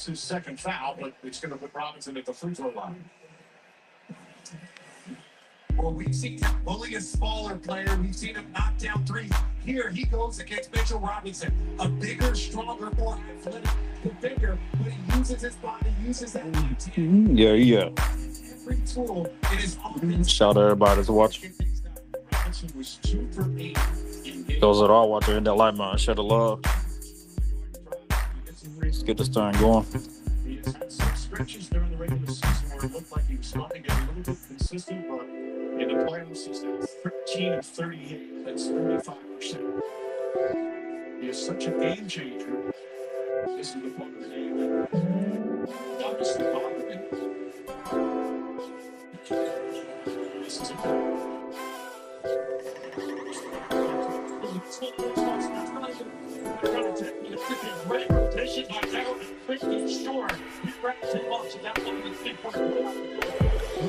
That's his second foul, but it's going to put Robinson at the free throw line. Well, we've seen him bully a smaller player. We've seen him knock down threes. Here he goes against Mitchell Robinson, a bigger, stronger, more athletic defender, but he uses his body, uses that. Yeah. Every tool in his offense. Shout out everybody that's watching. Robinson was 2 for 8 in game. Those that are watching in that light, man, share the love. Let's get this thing going. He has had some stretches during the regular season where it looked like he was starting to get a little bit consistent, but in the playoffs, he's now 13 of 38. That's 35%. He is such a game changer. This is the part of the game that obviously bothered him. This is a great rotation by Taylor. Quickly, sure. He wraps him up, so that one is big for him.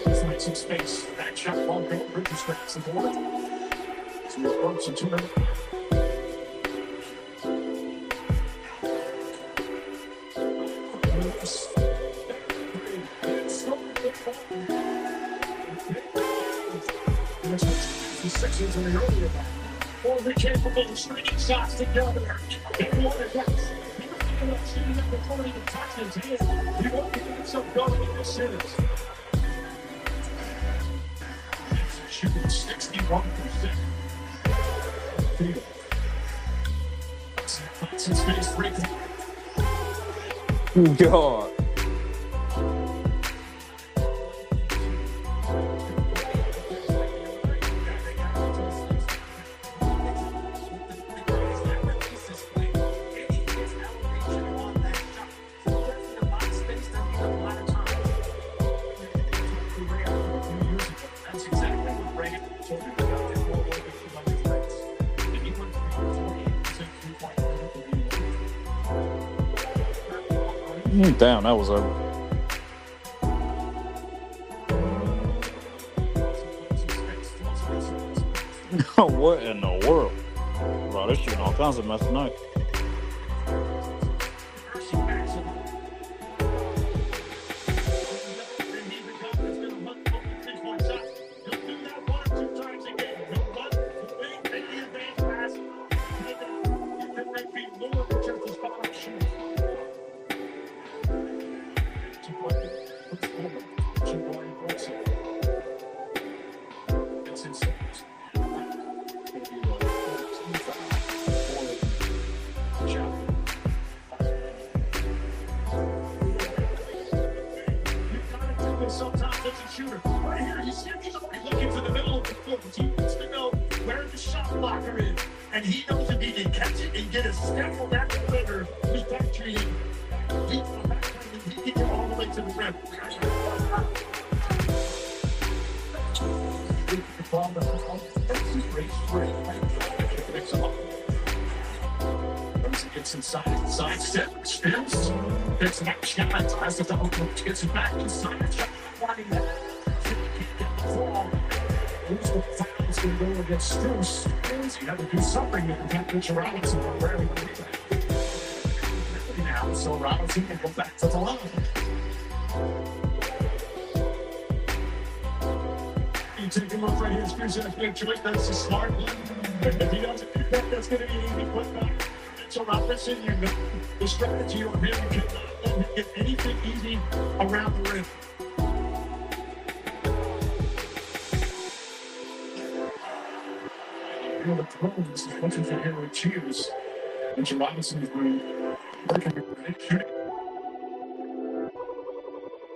Finds some space. That shot won't go. Bridges grabs the board. So he approaches in 2 minutes. The Sixers in the earlier back. Or the capable of stringing shots together. He won't get shooting up the corner and touching his hand. He won't get himself going in this series. Shooting 61%. Field. Since face breaking. God. Damn, that was a. What in the world? Bro, they're shooting all kinds of mess tonight. Sometimes as a shooter, right here, he's looking for the middle of the floor. He wants to know where the shot blocker is, and he knows if he can catch it and get a step on that defender, he's back treating. He can get all the way to the rim. Gets inside, side step, spins, gets that shot, tries to double clutch, gets it back inside, wanting that. Who's the foul's going to go against Strus? You have to do something to protect Mitchell Robinson from where he can be back. Now, so Robinson can go back to the line. You take him up right here, Strus in a big joint, that's a smart one. If he doesn't do that, that's going to be easy put back. So Robinson, you know the strategy on him, you cannot let him get anything easy around the rim. You know, the pros are looking for him with cheers. And Robinson is working with shooting.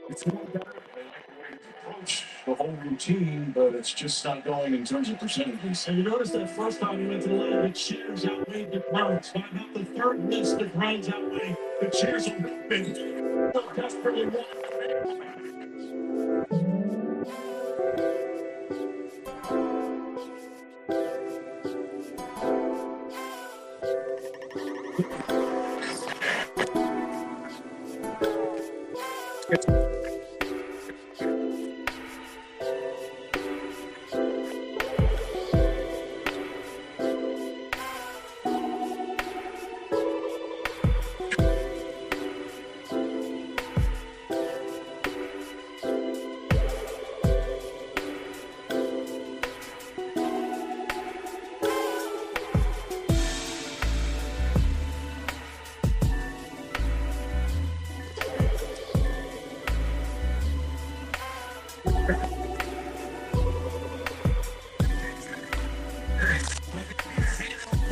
It's more better. They like the way he approach the whole routine, but it's just not going in terms of percentages. And you notice that first time he went to the line, the cheers outweighed the crowds. By about the third miss, the crowds outweighed the cheers on the bench. So desperately wanted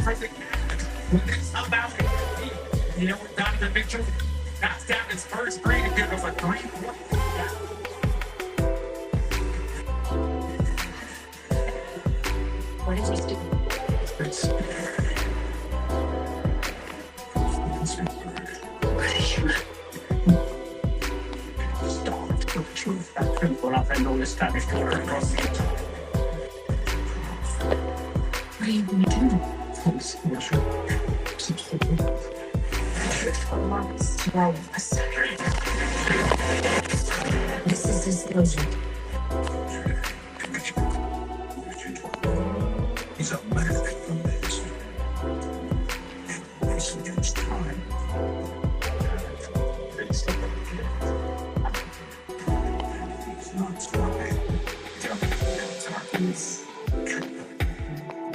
for the Cavs. It's about it. You know what Donovan Mitchell knocks down his first three to give him a 3-point. What is he doing? It's stop the truth. I couldn't go off and know this time is going across the top. What are you going to do? This is his vision. He's a magnet from this. And wasting his time. He's not stopping.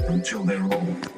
Until they're old.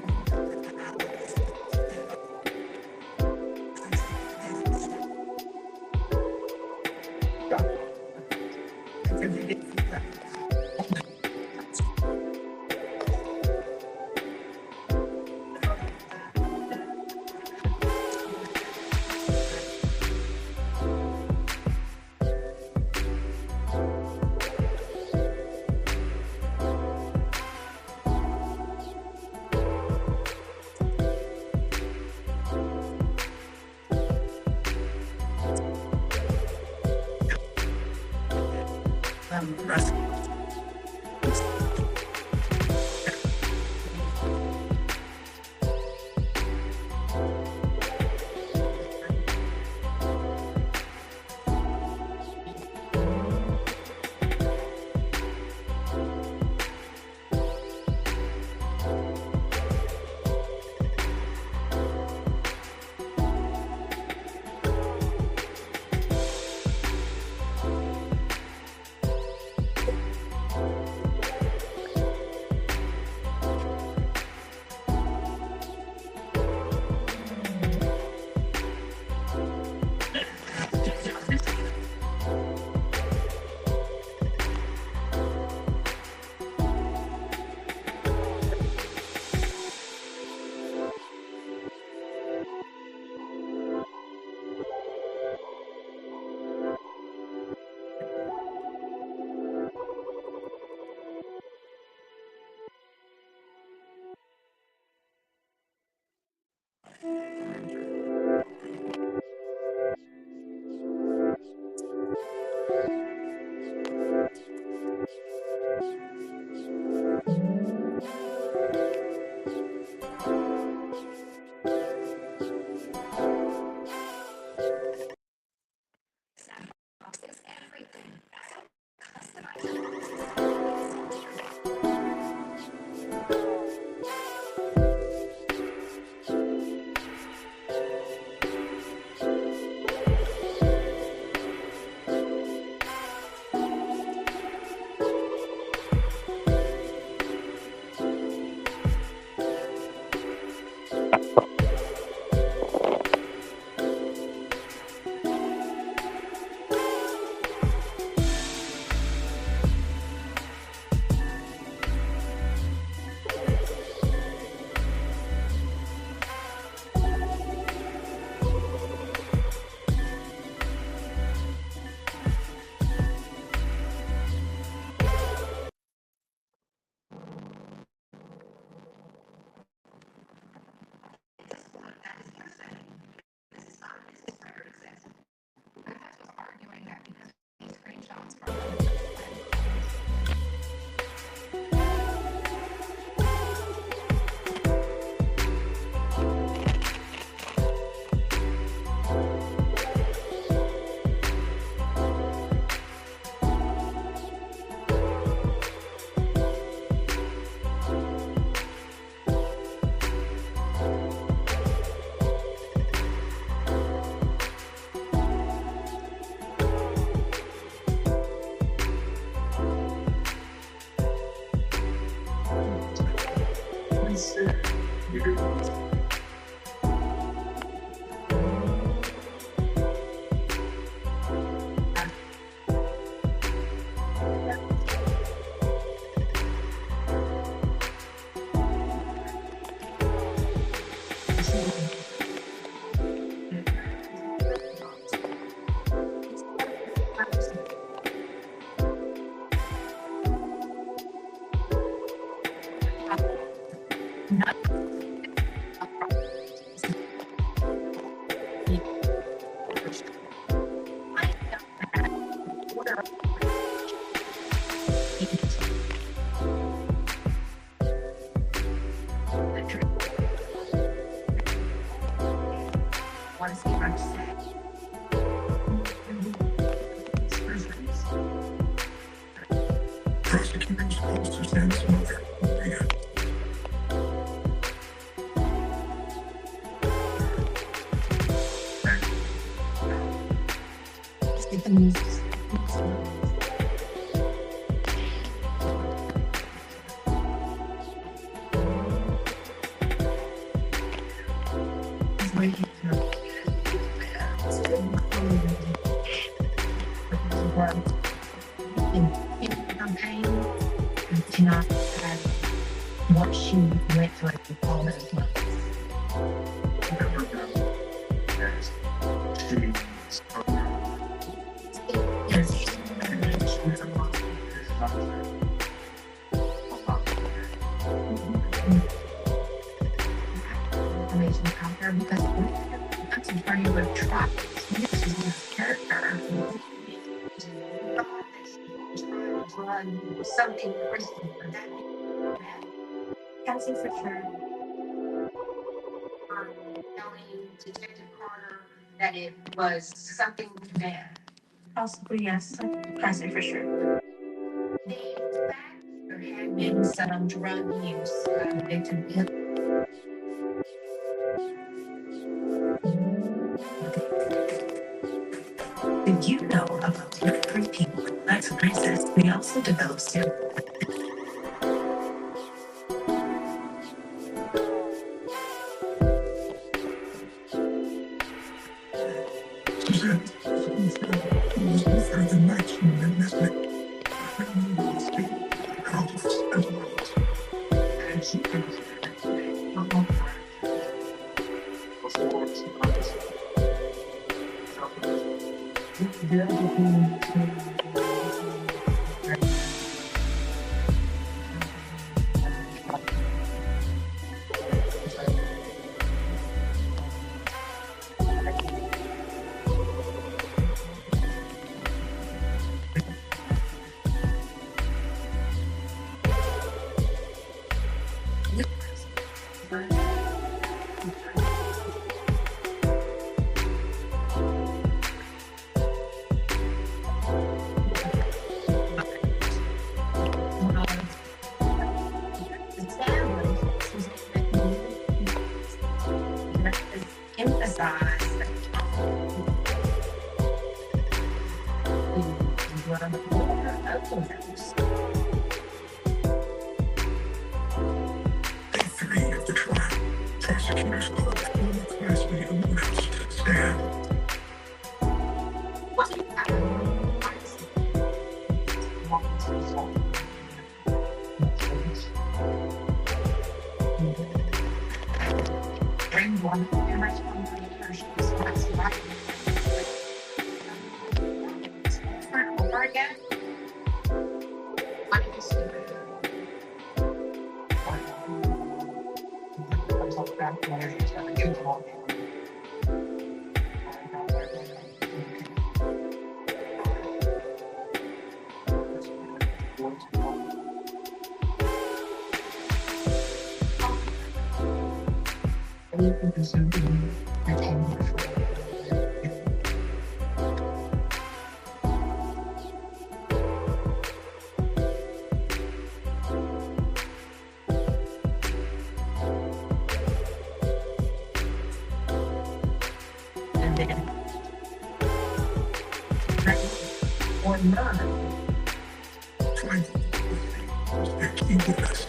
Prosecutors also stand smoker. Cannot have what she went through all those months. Information out there because that's a party with trust. This is his character. Something crystal for that. Kelsey for sure. Telling Detective Carter that it was something bad. Possibly, yes. Kelsey for sure. The fact there had been some drug use victim. Did you know about three people with psychosis? They also develop steroids. Three of the trial. Prosecutors called the classmate of Woodhouse to stand. Bring one image from the church. Over again. And then or not. Trying to keep with us.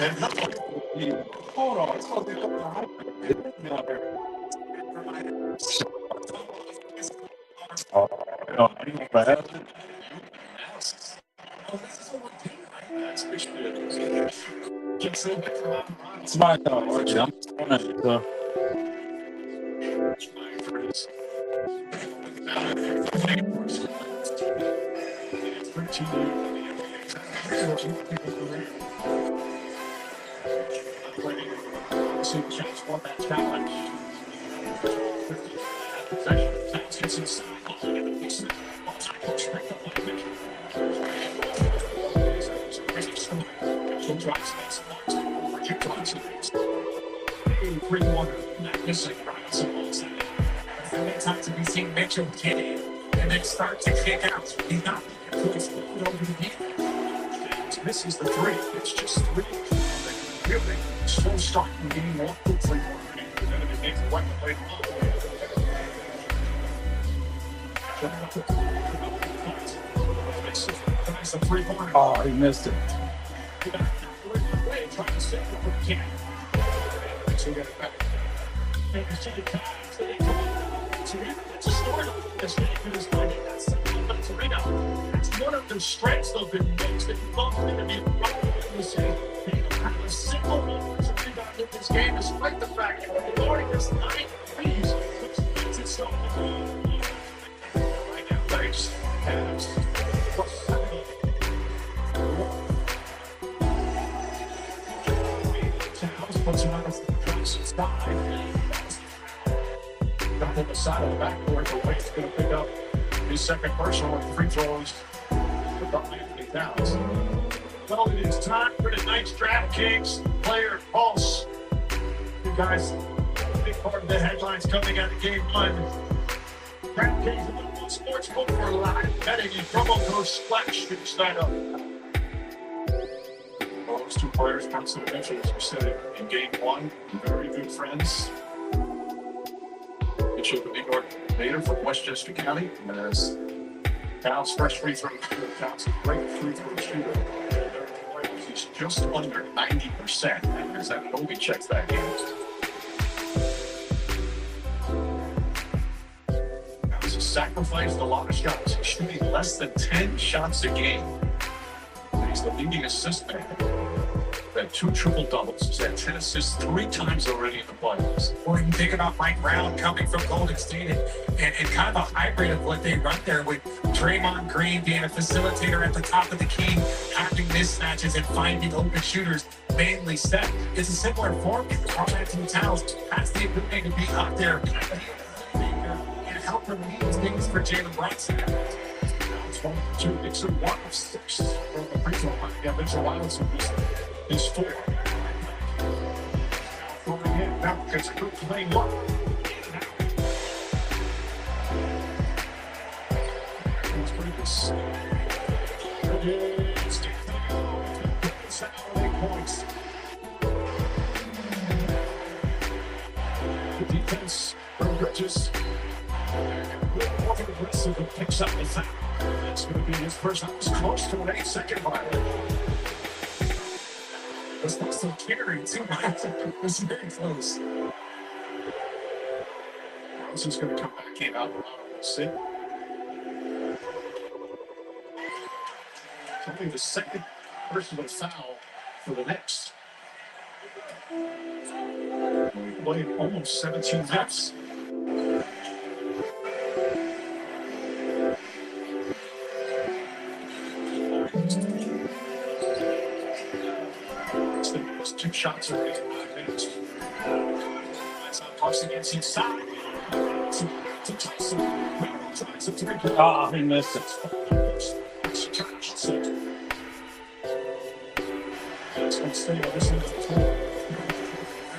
And hold on, it's supposed to be a couple of high. Oh, I know, bad. It's my thought, Archie. I'm trying to. Times have we seen Mitchell get in and then start to kick out? He's not misses the three. It's just three. Really slow start in game one. Hopefully, Oh, he missed it. That's one of the strengths of the Knicks that you love to be a single moment to rebound in this game, despite the fact that we're going this 9 threes, which means it's so right now, thanks. Puts him on the side. Down to the side of the backboard, the Wade's going to pick up his second personal and free throws with Anthony Downs. Well, it is time for tonight's DraftKings Player Pulse. You guys, a big part of the headlines coming out of Game 1. DraftKings Sportsbook for live betting and promo code SPLASH to sign up. Well, those two players, Thompson and Mitchell, as we said in Game 1, very good friends. Mitchell, the New York native from Westchester County, as Downs' fresh free throw. Downs a great free throw shooter. He's just under 90%, and as that Kobe checks that game. Downs has sacrificed a lot of shots. He's shooting less than 10 shots a game. He's the leading assist man. Had 2 triple-doubles. He's had 10 assists 3 times already in the playoffs. Or you can think about Mike Brown coming from Golden State and kind of a hybrid of what they run there with Draymond Green being a facilitator at the top of the key, having mismatches and finding open shooters, mainly Steph. It's a similar form. Karl Anthony Towns has the ability to be out there and help relieve things for Jalen Brunson. 2, Knicks are 1 of 6 from the free throw line. Yeah, Mitchell Robinson is 4. Going in now because Group playing 1. It's pretty good. It's 8 points. The defense from Bridges. More aggressive and picks up the foul. That's going to be his first. That was close to an 8-second violation. It's not so carrying too much. It was very close. Rosen's going to come back in. We'll see. It's only the second personal foul for the Knicks. We played almost 17 minutes. It's 2 shots in 5 minutes. That's not tossing against inside. To Tyson. Ah, he missed it. It's going to stay on this end of the floor.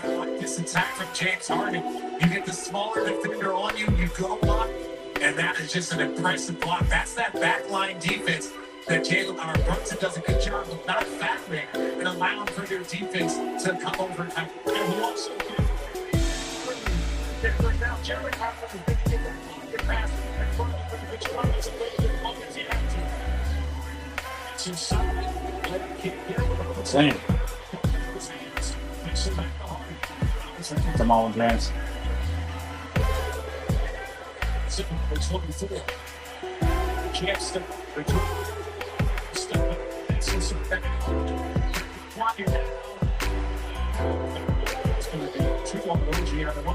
I like this attack from James Harden. You get the smaller defender on you, you go up, and that is just an impressive block. That's that backline defense that Jalen Brunson does a good job of not fouling and allowing for their defense to come over and he also right now, Jeremy Harper is going to get the pocket pass in front of the Mitchell Robinson as long as he has to. It's inside. Same. Come on, James. It's looking for chance to step up. It's going to be 2 on OG out of 1.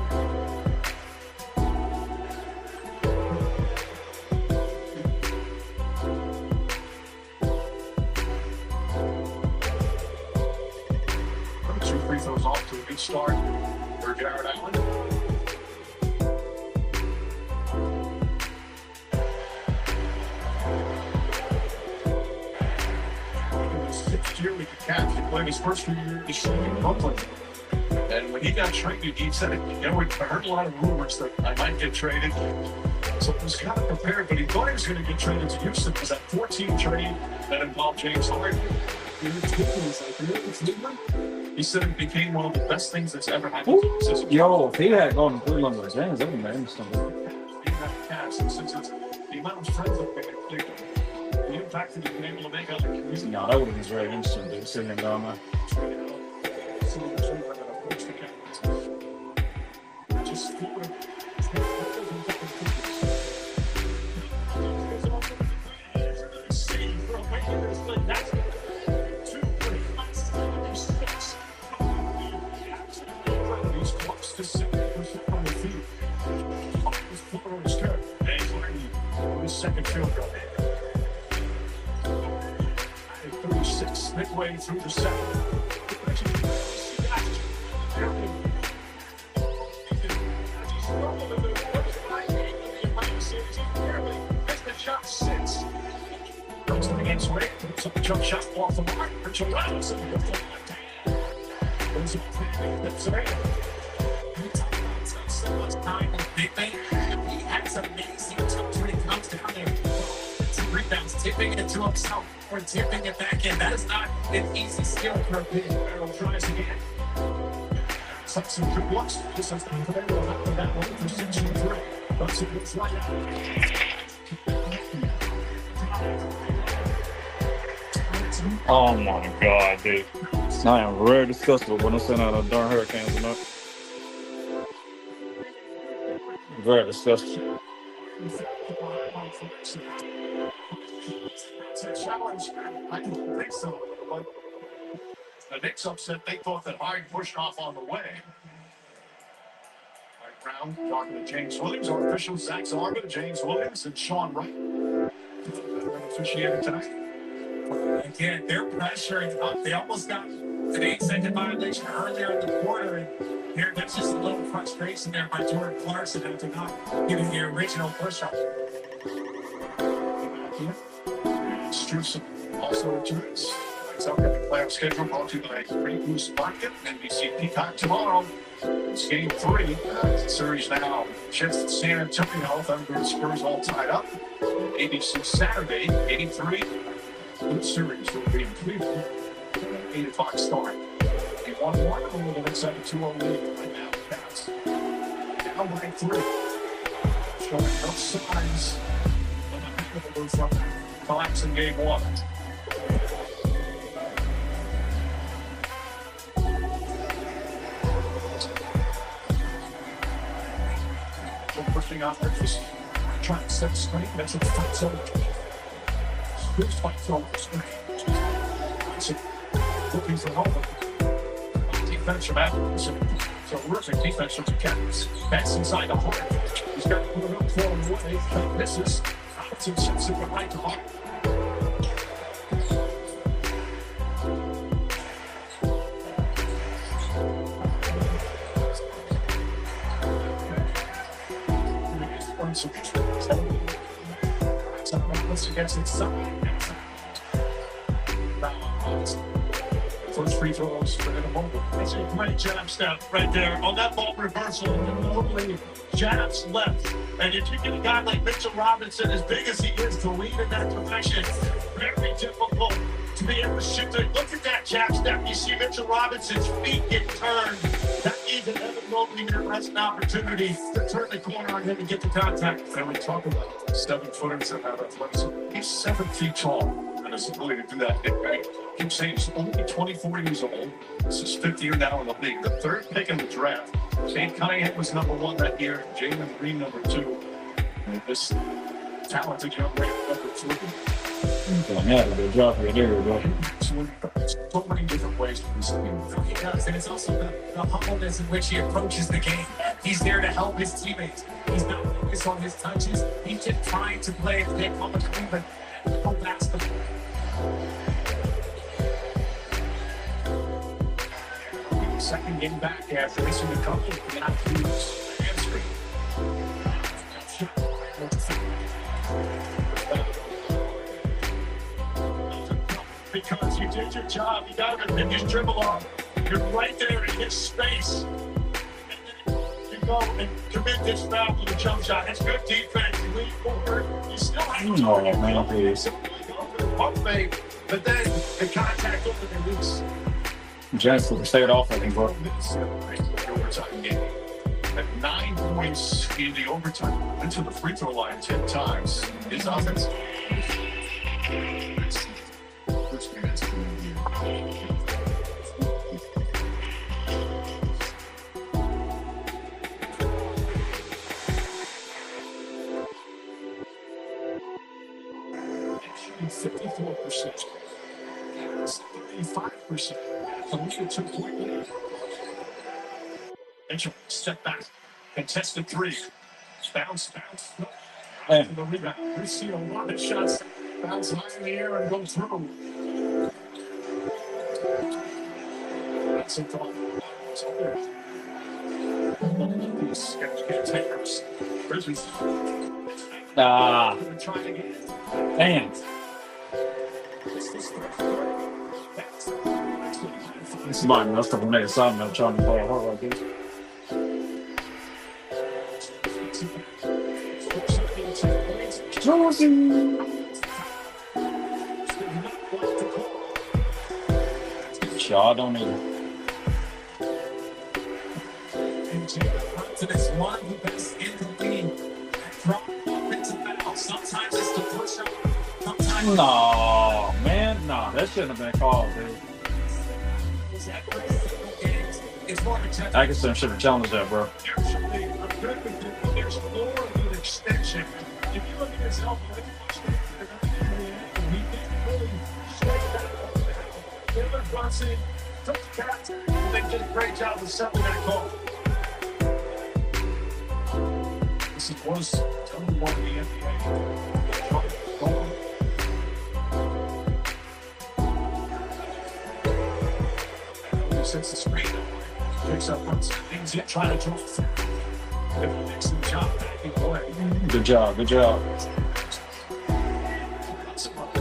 Free throws off to a good start for Jared Allen. In his 6th year with the Cavs, he played his first 2 years in Brooklyn. And when he got traded, he said, I heard a lot of rumors that I might get traded. So he was kind of prepared, but he thought he was going to get traded to Houston. It was that 14 trade that involved James Harden. He said it became one of the best things that's ever happened to his system. Yo, if he had gone to Cleveland with James, that would have been something. Since it's the amount of friends that they had played, the impact that he's been able to make on the community. No, that would have been very interesting, dude, seeing him down there. Just second field goal. 36 midway through the second. The shot sits. Comes to the game's way. So the jump shot off the mark. Richard Robinson. So much time and big thing. He has amazing touch when it comes down there. Rebounds, tipping it to himself or tipping it back in. That is not an easy skill for a big. Barrel tries again. Some good looks. This is the Barrel after that one for 6-3. But it looks like Oh my God, dude. I am very disgusted when I send out a darn Hurricanes tonight. Very disgusted. It's a challenge. I don't think so. But the Knicks upset. They thought that Hyde pushed off on the way. Right, Brown talking to James Williams, our officials, Zach Zarba, James Williams, and Sean Wright. Officiated tonight. Again, they're pressuring up. They almost got an 8-second violation earlier in the quarter. And here, there's just a little frustration there by Jordan Clarkson after not getting the original push-up. Struce also returns. Next up in the playoff schedule brought to you by Great Goose Market, NBC Peacock tomorrow. It's game 3. The series now shifts to San Antonio. Thunder and Spurs all tied up. ABC Saturday, 83. The series will be in Cleveland. 8 o'clock start. A 1-1 over the next 2-0 lead right now. Cavs down by 3. Showing no signs of a hangover from collapse in game 1. Pushing off there, just trying to set screen. That's a fight over. Spurs fights over screen. Looking for home. Defense from Adams. So terrific defense from the Cavs. Pass inside the heart. He's got to put it up 4-1. Misses. Robinson sets it behind the heart. Against its side. First free throws for the moment. That's a great jab step right there on that ball reversal. Totally jabs left. And if you get a guy like Mitchell Robinson, as big as he is, to lead in that direction, very difficult to be able to shoot there. Look at that jab step. You see Mitchell Robinson's feet get turned. That means that Evan Mobley has an opportunity to turn the corner on him and get the contact. And we talk about 7-footers that have athleticism. He's 7 feet tall. And his ability to do that. I keep saying he's only 24 years old. This is 5th year now in the league. The 3rd pick in the draft. Shane Cunningham was number 1 that year. Jalen Green number 2. And this talented young man number 3. Yeah, good job right there, bro. So many different ways to this team. He does, and it's also the humbleness in which he approaches the game. He's there to help his teammates. He's not focused on his touches. He's just trying to play a pick on the Cleveland. Oh, that's the second game back after missing a couple of hamstring. Because you did your job, you got to pick his dribble off. You're right there in his space. And then you go and commit this foul to the jump shot. It's good defense. You lean forward. You still have to pump fake, but then the contact over the loose. Jensen stayed off, I think, bro. Overtime game. At 9 points in the overtime, went to the free throw line 10 times. His offense. Shooting 54%. 35%. The lead at 2-point lead. Mitchell, step back. Contested 3. Bounce. Hey. The rebound. We see a lot of shots bounce high in the air and go through. That's a thought. These takers. Grizzlies. Trying again. Damn. Somebody must have made something. I'm trying to play a hard like this. Y'all don't need it. to this one of the best in the league. Drop offensive foul. Sometimes it's the push up. Sometimes No, man. No, that shouldn't have been called, dude. Atkinson should have challenged that, bro. There's more of an extension. If you look at his help, he didn't really shake that up. Taylor Brunson took the catch. They did a great job of settling that call. This was number 1 in the NBA. He sets the screen. Picks up Brunson. Things yet trying to draw. Excellent job backing away. Good job.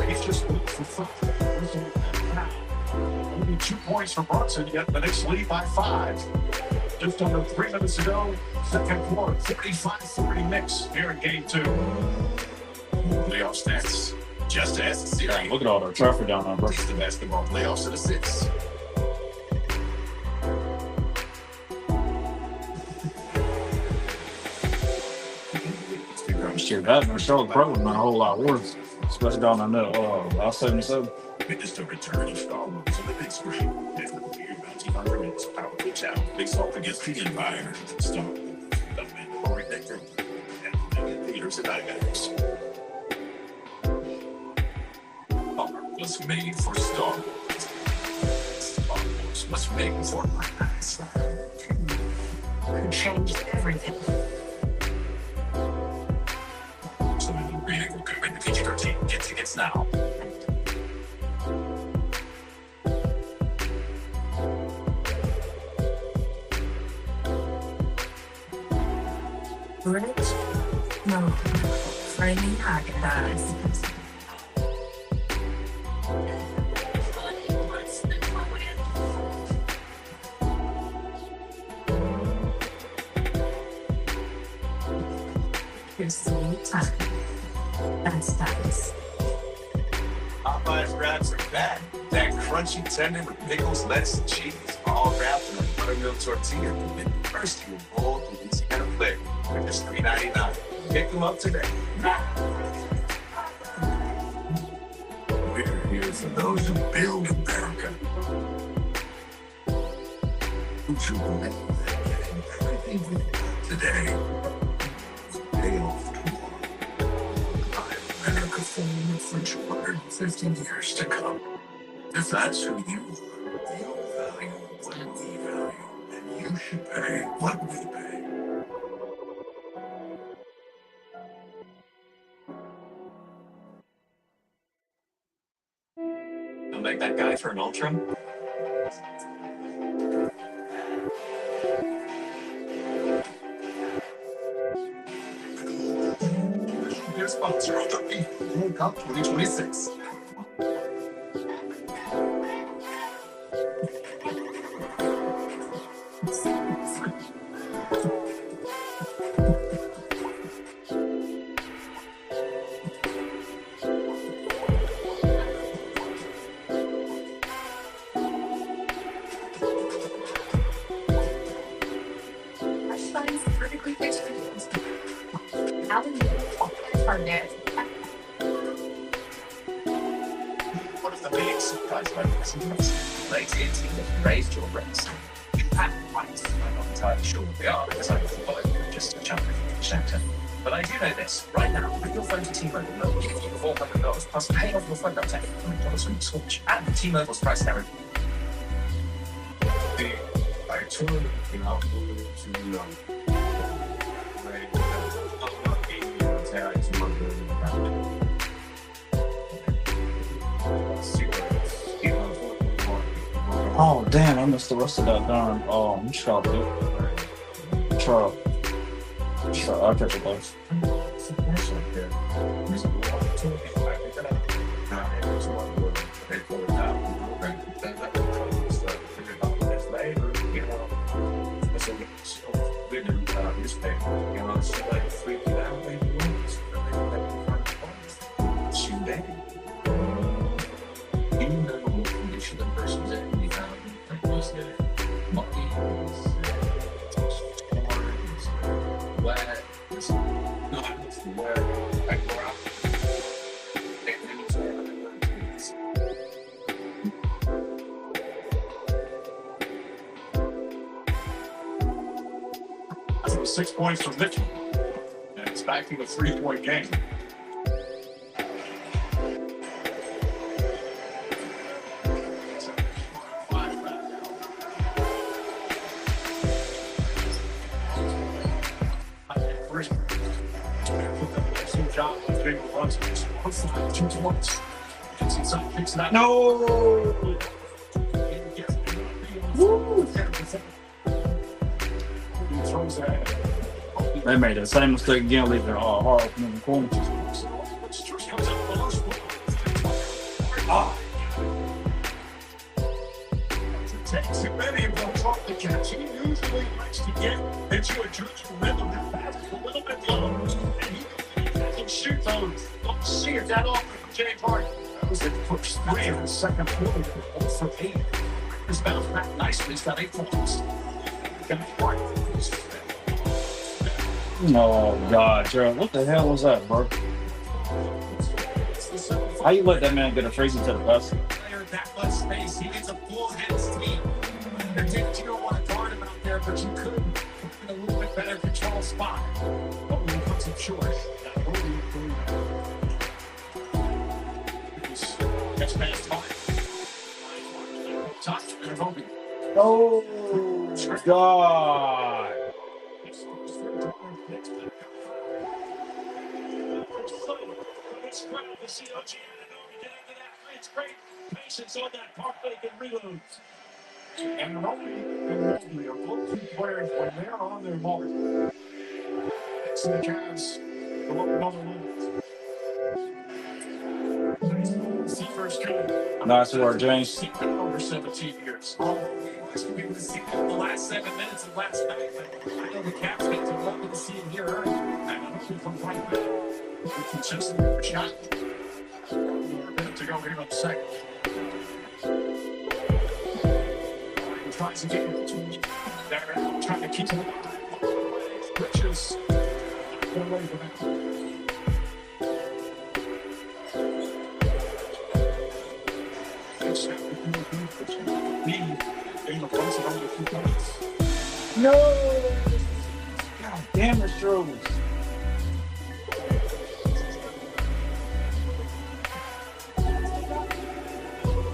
He's just looking for fun. Only 2 points for Brunson, yet the Knicks lead by 5. Just under 3 minutes ago, second quarter, 45-40 Knicks here in game 2. Playoff stats. Just as the series. Damn, look at all the traffic down there, bro. It's the basketball playoffs in the 6. Shit, that in Charlotte probably been a whole lot worse, especially down in that last 77. Witnessed a return of Star Wars on the big screen. As the weird bounty hunter and his power pitch out. They saw against the Empire. Star Wars, the mandatory Decker, and the leaders and Diamonds. Power was made for Star Wars. Star Wars was made for my eyes. it changed everything. So the reading will come in the PG-13. Get tickets now. Bridge? No. Framing Haagen-Dazs. Here's sweet time. That's nice. Popeye's wraps are back. That crunchy tender with pickles, lettuce, and cheese, all wrapped in a buttermilk tortilla. And first, you will bold Louisiana flavor for just $3.99. Pick them up today. We're for those who build America. Don't you believe that getting everything we've got today will pay off tomorrow? Buy America forward for 250 years to come. If that's who you are, you'll value what we value, and you should pay what we pay. I'll make that guy for an ultra. Your sponsor of the FIFA World Cup 2026. One of the biggest surprise moments in late team that raised your rates. You had rights. I'm not entirely sure what they are because I thought you were just a champion sector. But I do know this. Right now, put your phone to T-Mobile. They'll give you $400 plus pay off your phone up to $800 when you switch. And T-Mobile's price guarantee. I turned out to Oh, damn, I missed the rest of that darn chop, dude. Chop. I'll catch it, guys. It was 6 points from Mitchell, and it's back to the 3-point game. No! Woo! They made the same mistake again, leaving hard in the corner. Takes too many of those off the catch. He usually likes to get into a judgment rhythm and pass a little bit low. And he can shoot those. Don't see it that often from Jay Party. That was the first 3 of the second quarter. 0 for 8. He's bounced back nicely. He's got 8 points. Got Party. Oh, God, Gerald. What the hell was that, bro? How you let that man get a freezing to the basket? That much space. He gets a full-headed steam. You don't want to guard him out there, but you could find a little bit better control spot. But when he comes up short, gets past time. Oh, God. It's great patience on that part making reloads. And Roby and Mobley are both 2 players when they're on their mark. So the Cavs go up another limit. See first game. Nice work, James. Over 17 years. Oh, we were see it in the last 7 minutes of last night. I know the Cavs get to love to see him here early. And I know he comes right back. He's consistent with the shot. A minute to go here in the second. He tries to get it to they're trying to keep him alive. Bridges. Away from that. the points and only a few points. No! God damn it, Struz.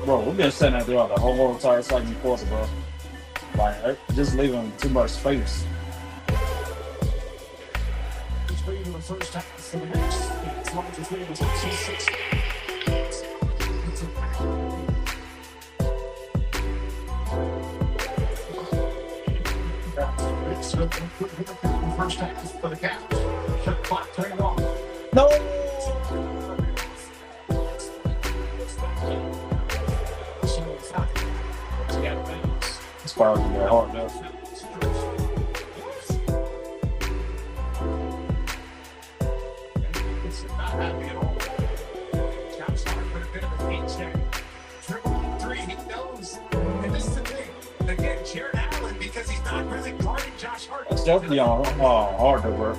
Bro, we've been sitting there throughout the whole entire second quarter, bro. Like, just leaving too much space. It's leading the first half for the Knicks. It's largest lead was 2-6. It's the first half for the Cavs. Shut the clock, turn it off. No! It's probably gonna be hard enough. It's not happy at all. Josh Hart put a bit of a heat check. Triple three, he knows. And this is the thing. Again, Jared Allen, because he's not really guarding Josh Hart. It's definitely on hard over.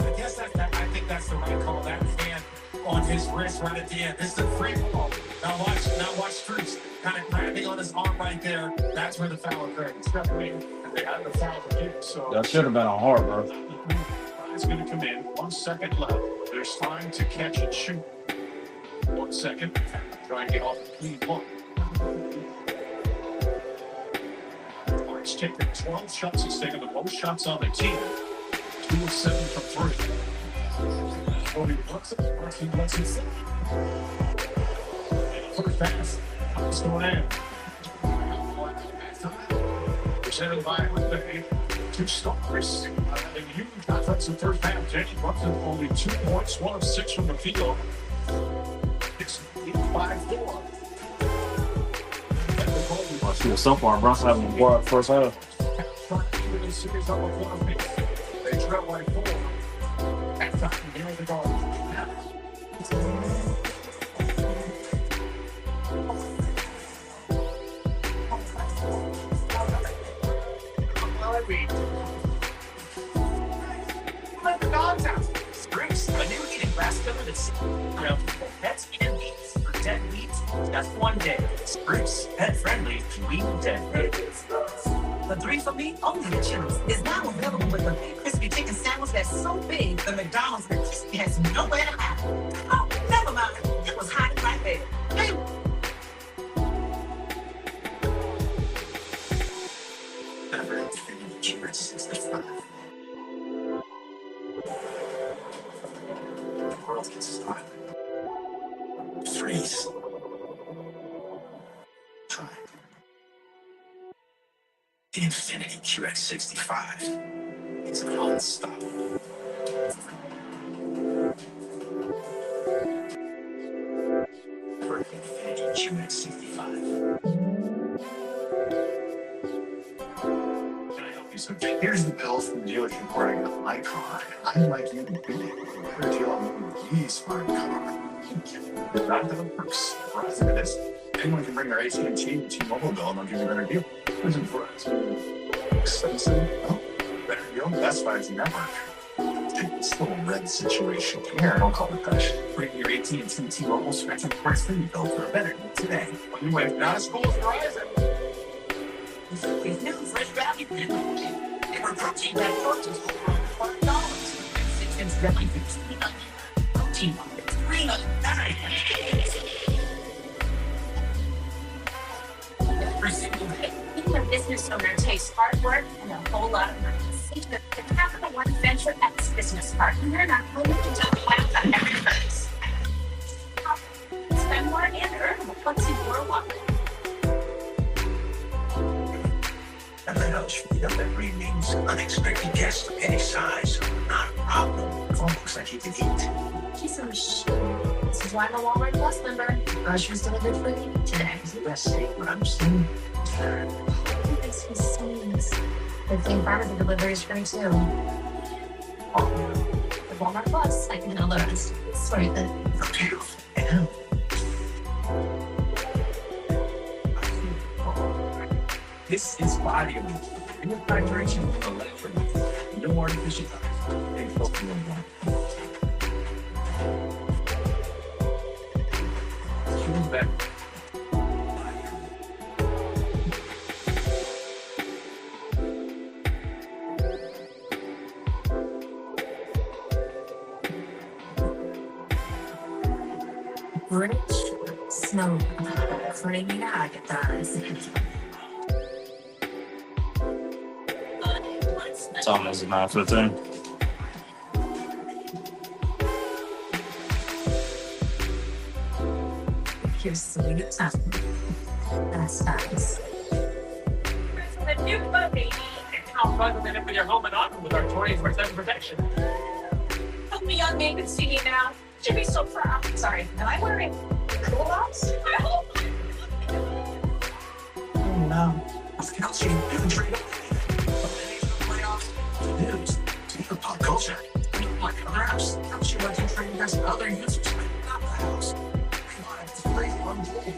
I guess I think that's the right call. That hand on his wrist right at the end. This is a free ball. Now watch Struz kind of grabbing on his arm right there. That's where the foul occurred. It's definitely they had the foul again. So That should have been on hard, bro. it's going to come in. 1 second left. There's time to catch and shoot. 1 second. Try and get off the clean one. Hart's taking 12 shots. He's taking the most shots on the team. 2 of 7 from 3. He looks it. He lets it sit. First pass. What's going on? Presented by Hyundai. 2 stars. And huge offensive first half. Jenny Brunson only 2 points, 1 of 6 from the field. It's 5-4. Well, shoot, so far, Brunson having a board first half. They trail by 4. At time, near the goal. Let the dogs out. Spruce, a new eating grass cover that's pets and meats for dead meat. Just 1 day. Spruce, pet friendly, we dead babies. The 3 for Me only at Chili's is now available with a big crispy chicken sandwich that's so big the McDonald's McCrispy has nowhere to hide. Oh, never mind. It was hiding right there. Hey. The world gets started. Freeze. Try. The Infinity QX65 is unstoppable. For Infinity QX65. Can I help you, sir? Here's the bill from the dealership where I got my car. I'd like you to bid it. Better deal on these fine car. The not that works. Surprised at this. Anyone can bring their AT&T and T-Mobile bill and they'll give you a better deal. Isn't for us. Expensive? Oh, better deal. Best Buy's network. Take this little red situation here. Don't call it that. Bring your AT&T and T-Mobile Spectrum Price 3 bill for a better deal today. When you went not as cool as Verizon. With new fresh value. They were protein that purchase for $5. 6 cents deadly foods. Protein buckets. Every single day. Being a business owner takes hard work and a whole lot of money. See the Capital One Venture X business partner, not only to have every place. Spend more and earn what's in your wallet. Nothing else for the memory means unexpected guests of any size. Not a problem. It looks like you can eat. Piece of shit. This is why I'm a Walmart Plus member. Groceries delivered for me today. Let's see what I'm seeing. This was scenes. Good thing Farmer delivery is free too. With Walmart Plus, I can handle the rest. It's worth it. Okay. Yeah. This is body weight. In the hydration of electric. No artificial colors. And healthy one. Choose better. Rich, snow, creamy agatars. It's almost 9:15. Here's sweet time. That's nice. The new puppy. How fun would it with your home and auto with our 24/7 protection? Hope the young man can see me now. Should be so proud. Sorry, am I wearing cool-offs? I hope. No. Nothing else you can trade up. Playoffs, news, even pop culture. Like other apps, helps you let you trade against other users. Not the house. It's free on Google.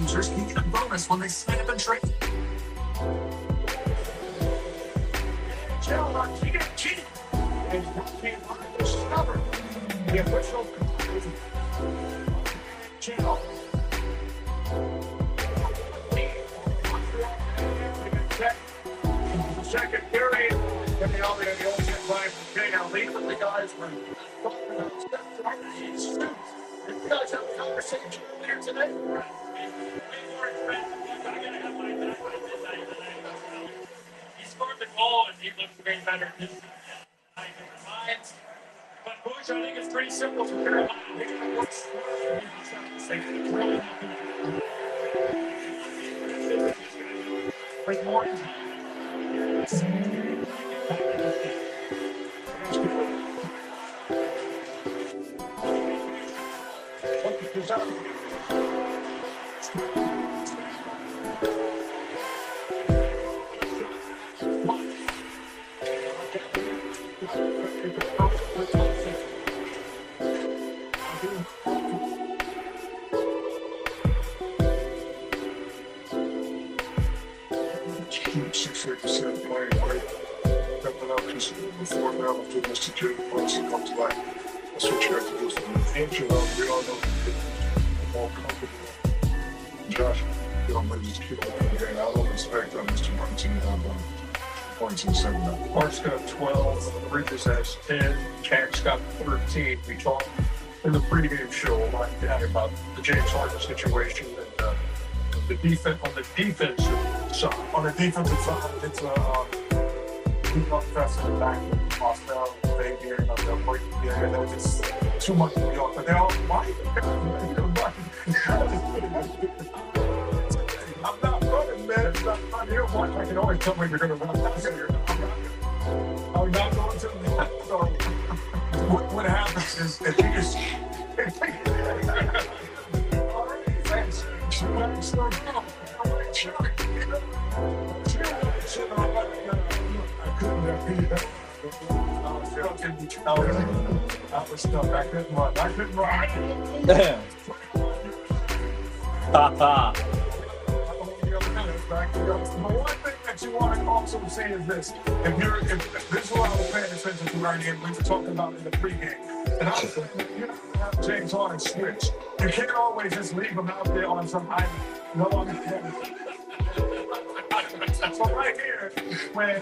Users can get a bonus when they sign up and trade. Cheating. And being discovered the official channel. Second period, and the only get by now leaving the guys were talking about stuff. You guys have a conversation earlier today. He scored the goal and he looked way better than Lions. But Bush, I think it's pretty simple for Carolina. They can work with more. Before now, after the security policy comes to life, that's what you have to do for the future. We all know more comfortable. Josh, you don't let this kid over here. I don't expect Mr. Martin to have points in the second half. Mark's got 12, Bridges has 10, Cank's got 13. We talked in the pregame show a lot about the James Harden situation and the defense on the defensive side. On the defensive side, it's offensive back with Mostel, Xavier, they'll break the area. They're just too much to be off. But they're all white. I'm not running, man. I'm here watch. I can always tell when you're going to run down here. I'm not going to. So what happens is if you just all right, thanks. Slow down. All right, sure. I was stuck. I couldn't run. Damn. The one thing that you want to also say is this. If this is what I was paying attention to right here, we were talking about in the pregame. And I was saying, you're not going to have James Harden switch. You can't always just leave him out there on some island. No longer can. So right here, when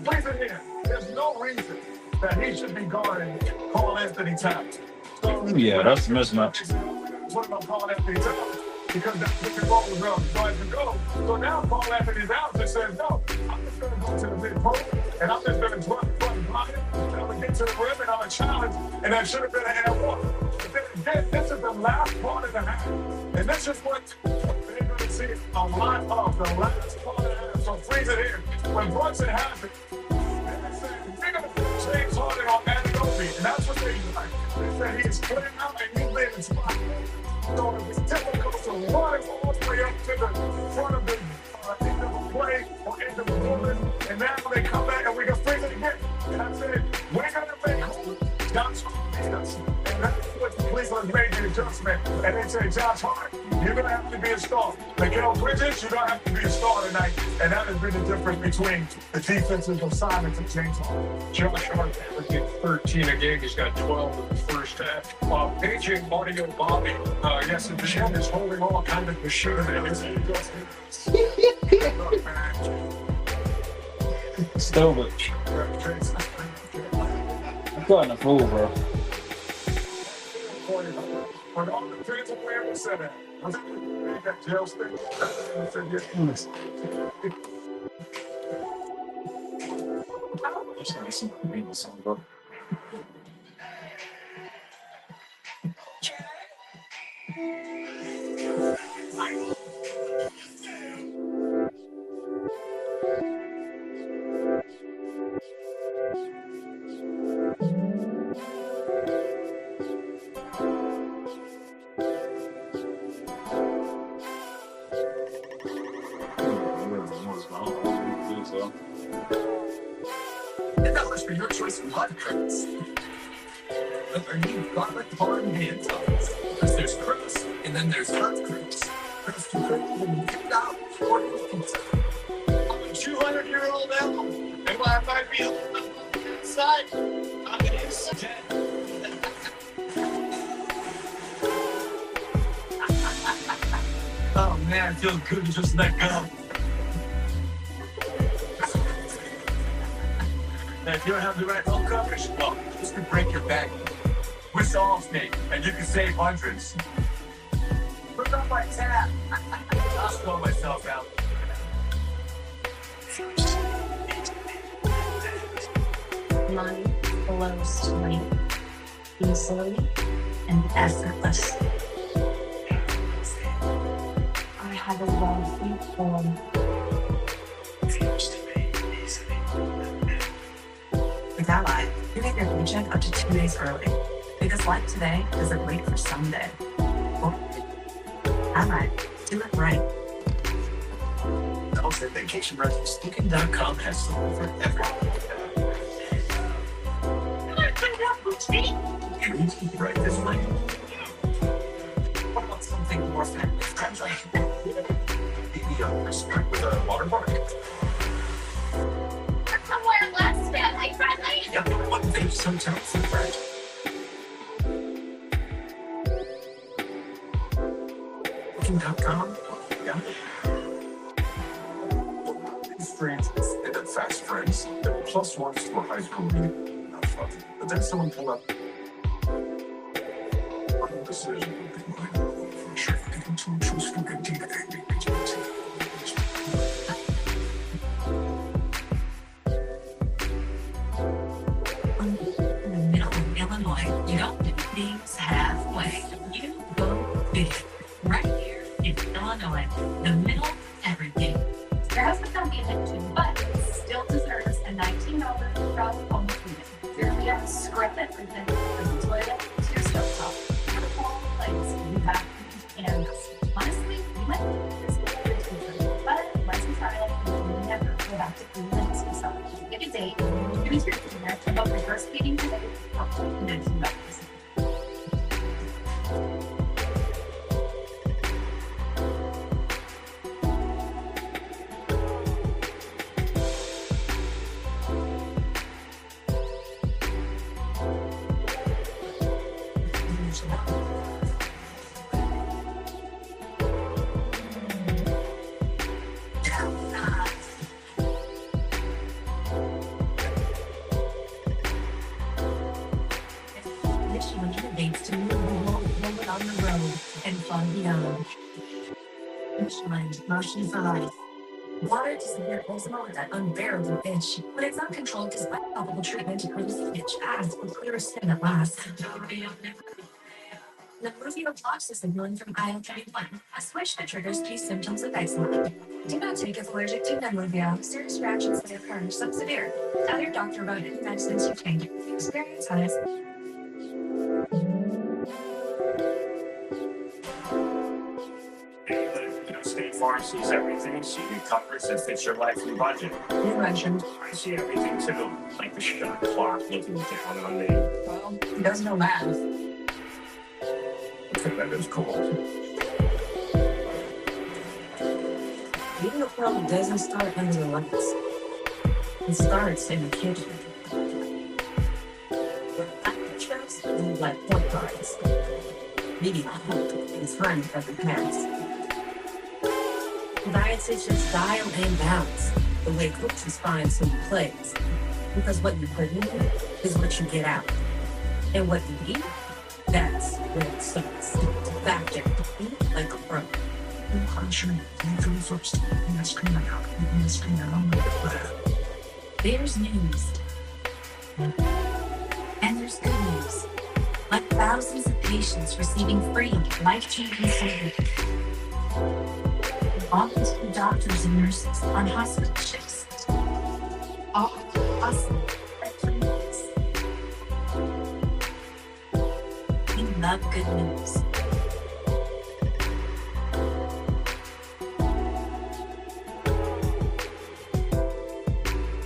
please in here, there's no reason that he should be guarding Carl Anthony Towns. So, Yeah, that's a mismatch. What about Carl Anthony Towns? Because that's what the ball was going to go. So now Carl Anthony Towns just says, no, I'm just going to go to the mid post and I'm just going to drop the front line and I'm going to get to the rim and I'm going to challenge. And that should have been an air one. But then again, this is the last part of the half. And this is what they're going to see a lot of the last part of the half. So freeze it here. When Brunson has it, they said, we're going to put James Harden on Anunoby. And that's what they like. They said he's clear out and he's been in spot. So it was difficult to run all the way up to the front of the end of a play or end of a movement. And now they come back and we can freeze it again. And I said, we're going to make Josh Hart beat us. And that's what the Cleveland made the adjustment. And they say, Josh Hart, you You're going to have to be a star. Miguel Bridges, you're going to have to be a star tonight. And that has been the difference between the defensive assignments of James Harden. Josh Hart averaging 13 a game. He's got 12 in the first half. Paging Mario Bobby. Yes, and Jim is holding all kind of machinery. Stupid. I'm going to fool, bro. When all the fans of Lambeau said that, was it that jail thing? I said, yeah. Just gonna listen to me song, bro. And that was for your choice of hot credits. But are you garlic parm hand tops? Because there's Chris, and then there's hot Chris. Chris can cook even $2 for your pizza. I'm a 200-year-old elf. And while I might be a little outside, I'm going to inside. Oh man, I feel good to just let go. Now, if you don't have the right home coverage, well, this could break your back. We're Allstate, and you can save hundreds. Look up my tab. I'll slow myself out. Money flows to me easily and effortlessly. I have a wealthy home. With Ally, you get your paycheck up to 2 days early. Because like today doesn't wait for someday. Well, Ally, do it right. The ultimate vacation rentals. Booking.com has something for everyone. You need to right this way. What about something more family friendly? Maybe a restaurant with a water park. Somewhere less family friendly. Yeah, but one thing sometimes is right. Booking.com. Yeah. Strangers and then fast friends. They're plus ones to a high school meeting. Not fun. But then someone pulled up. One decision would be mine. For sure, I can choose for good deed. In the middle of Illinois, you don't do things halfway. You go big. Right here in Illinois, the middle of everything. Your husband don't get it too, but still deserves a $19 from home payment. Your meal scrap everything from the toilet to your stovetop. The whole place you have. And honestly, you might think this is a good reason, but once you try it, you never go back to clean things yourself. Get a date, use your cleaner about your first meeting today, or $19. Michelin innovates to move the moment on the road and far beyond. Michelin, motion for life. Water disappears also with that unbearable itch, but it's uncontrolled despite palpable treatment to reduce the itch as with clearer skin at last. Nemluvio blocks the signaling from IL-31, a switch that triggers key symptoms of eczema. Do not take if allergic to Nemluvio. Serious reactions may occur. Some severe. Tell your doctor about any medicines you take. Experience highs. State Farm sees everything, so you covers if it's your life and budget. You mentioned. I see everything too, like the shot clock looking down on me. Well, he doesn't know math. I think that is cool. Being a pro doesn't start under the lights. It starts in the kitchen. Where actors move like point guards, meeting hope and time every pass. Dietitians dial and balance the way coaches find some plays. Because what you put in is what you get out. And what you eat, that's where it starts. Factor, eat like a pro. I'm sure you go first. ESPN out. ESPN, I'm going to put it. There's news. And there's good news. Like thousands of patients receiving free, life-changing surgery. All these new doctors and nurses on hospital shifts. All hustling for news. We love good news.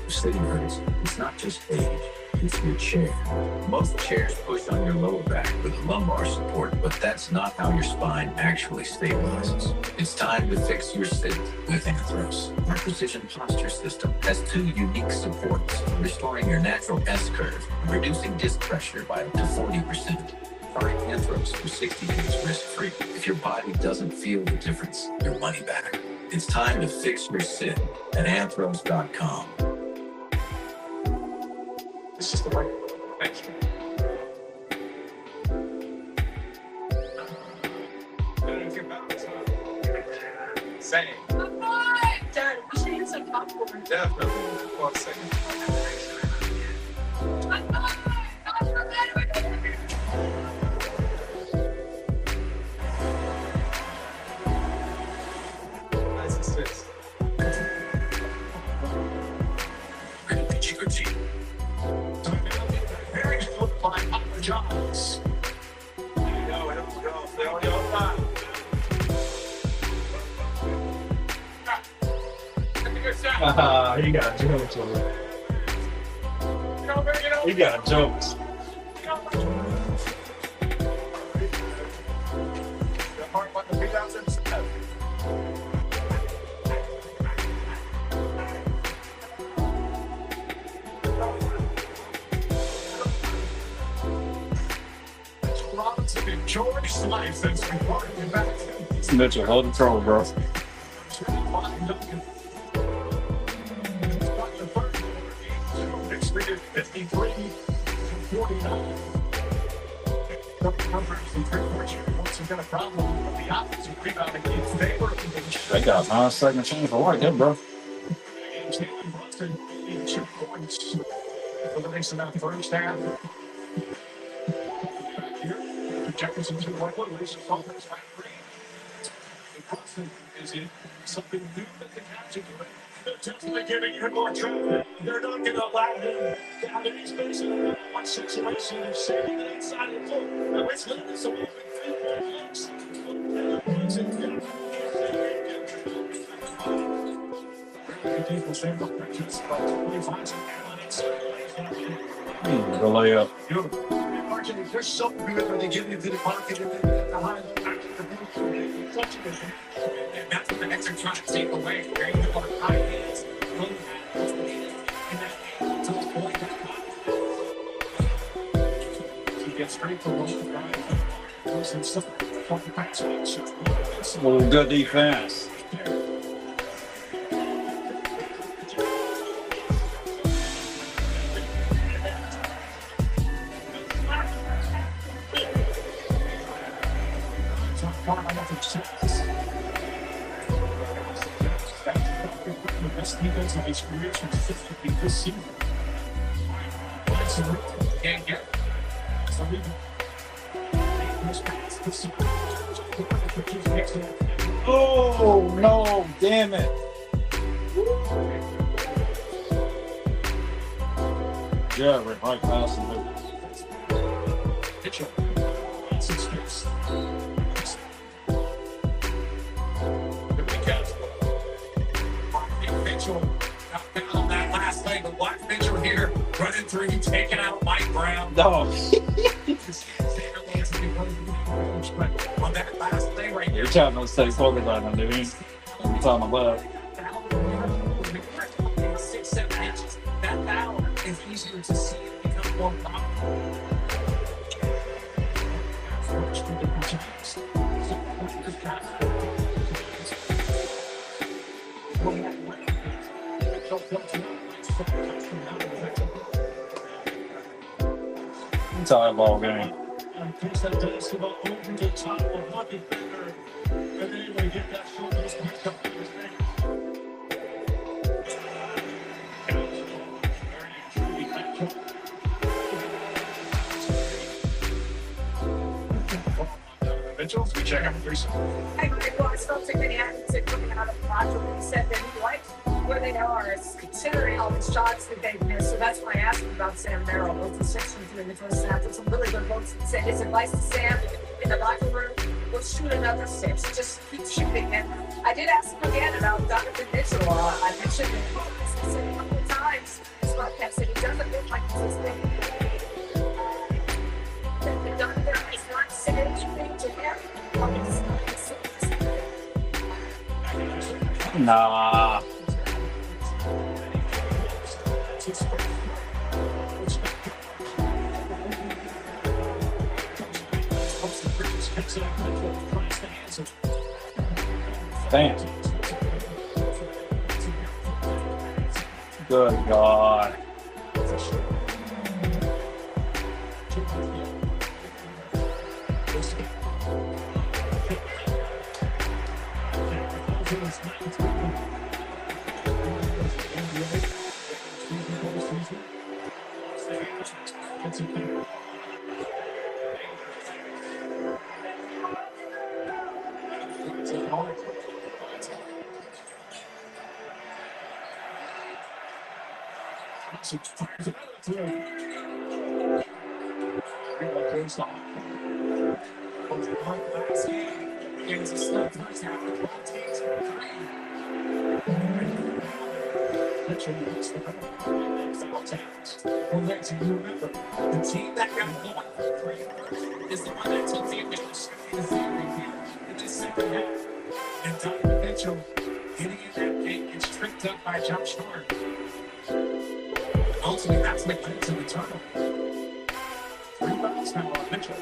Sitting hurts. It's not just age, it's your chair. Most chairs push on your lower back with lumbar support, but that's not how your spine actually stabilizes. It's time to fix your sit with Anthros. Our precision posture system has 2 unique supports, restoring your natural S-curve and reducing disc pressure by up to 40%. Try Anthros for 60 days risk-free. If your body doesn't feel the difference, your money back. It's time to fix your sit at anthros.com. This is the right. Thank you. Same. Dad, we should eat some popcorn. Definitely. 1 second. Nice assist. Very good by Papa John's. There you go. It don't go. They only go five. You got jokes on it. You got jokes. George's life since we brought him back. Mitchell, hold the control, bro. Knicks lead 53-49. Once again, a problem with the offensive rebounding in favor of the Knicks. They got 9-second change for white, bro. Jalen Brunson in 2 points for the Knicks in that first half. Jefferson to right one, raises offense back 3. And Brunson is in something new that the Cavs are doing. They're definitely giving him more traffic. They're not going to allow him to have any space in a one situation. They're saving the inside of the floor. Now it's led us away with 3-point looks. The layup. They're so good when they get into the pocket and then at the high line. And that's what the Knicks are trying to take away. They're going to go to high hands. He gets straight to one. Oh, good defense. The best defense of his career since 50 this season. Can't get Oh, no, damn it. Yeah, right, Mike Passing. Mitchell. Mitchell on that last leg, but watch Mitchell here running through, taking out Mike Brown. No. On that last thing right here. You're trying to stay focused on him, dude. I'm talking about. that battle is easier to see it become more popular. It's a ball game. Push that basketball over the top of bucket bender, and then anyway, get that short list back up to his name. Mitchell, we check out the threesome. Hey, Greg, well, I spoke to Kenny Atkinson coming out of the module. He said that he likes where they are, considering all the shots that they've missed. So that's why I asked him about Sam Merrill. Both the 6 from 3 in the first half. There's some really good votes. He said his advice to Sam in the locker room was shoot another 6. Just keep shooting. And I did ask him again about Donovan Mitchell. I mentioned it. He said a couple of times. Smartcast said he doesn't look like he's listening. That Donovan is not saying anything to him. Nah. Damn. Good God. Remember, the team that got going for 3 is the one that took the initial in the second half. And Donovan Mitchell getting in that game gets tricked up by jump short. Ultimately, that's what led to the turnover. 3 fouls now on Mitchell.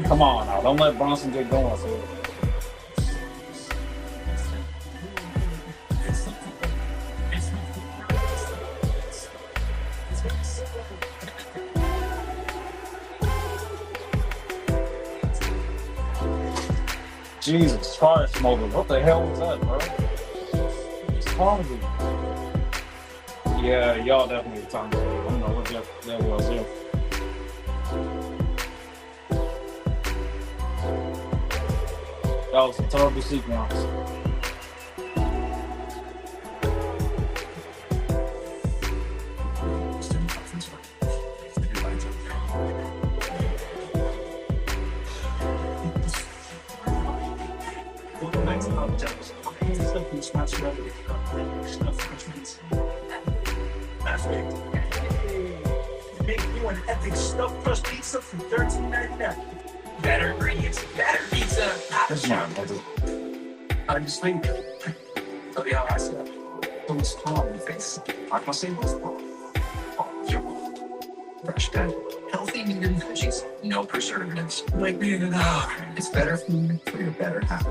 Come on now, don't let Bronson get going. So. Jesus Christ, Morgan, what the hell was that, bro? It's hungry. Yeah, y'all definitely talking about it. I don't know what that was. Yeah. That was a terrible sequence. You an epic stuffed crust pizza for $13.99. Better ingredients, better pizza. I'm just thinking. Oh, yeah, I said. Those palm face. I must say those palm. Oh, you're fresh cut. Healthy vegan veggies. No preservatives. Like being an hour. It's better food for your better half.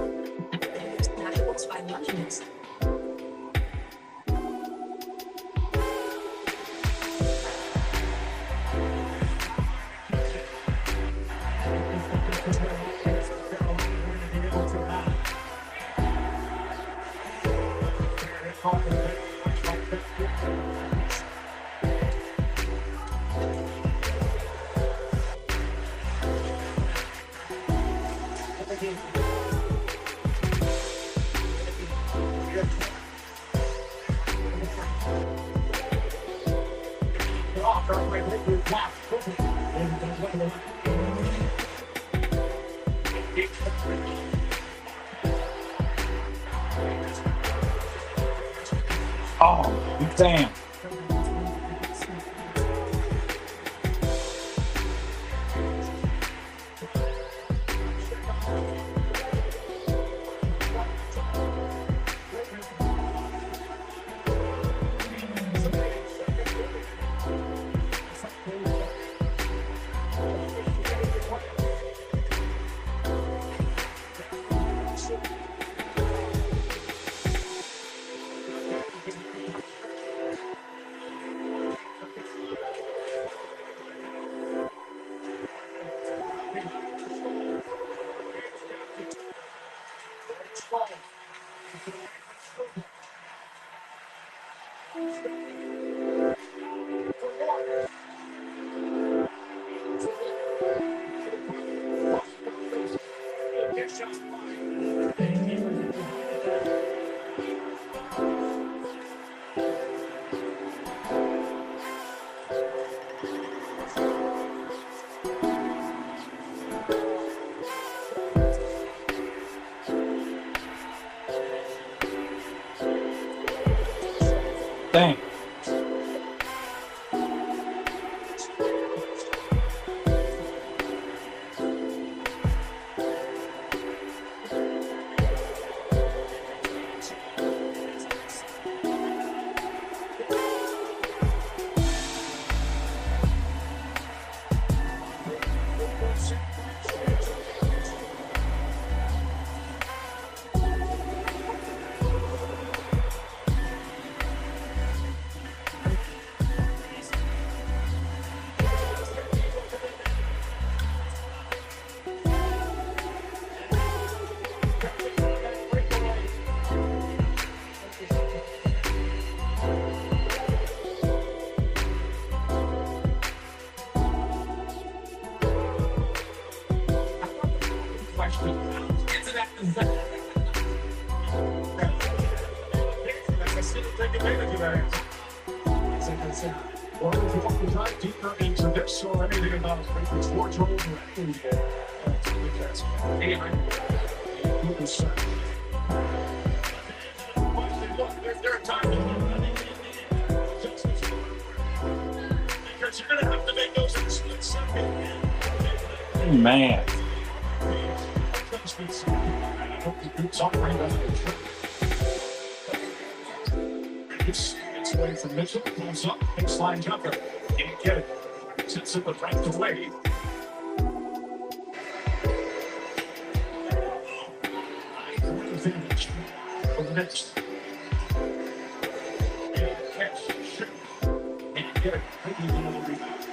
It's Naturals by Lunches. Oh, damn. Damn. Or if you want to dive deeper into this or anything about sports roles or anything, Google search. There are times because you're going to have to make those in a split second. Man. I hope the boots on right on the trip. It's away from Mitchell, pulls up, baseline jumper. Can't get it. Sits it but right away. Advantage for the Knicks. And catch, shoot, and get it. Quickly another rebound.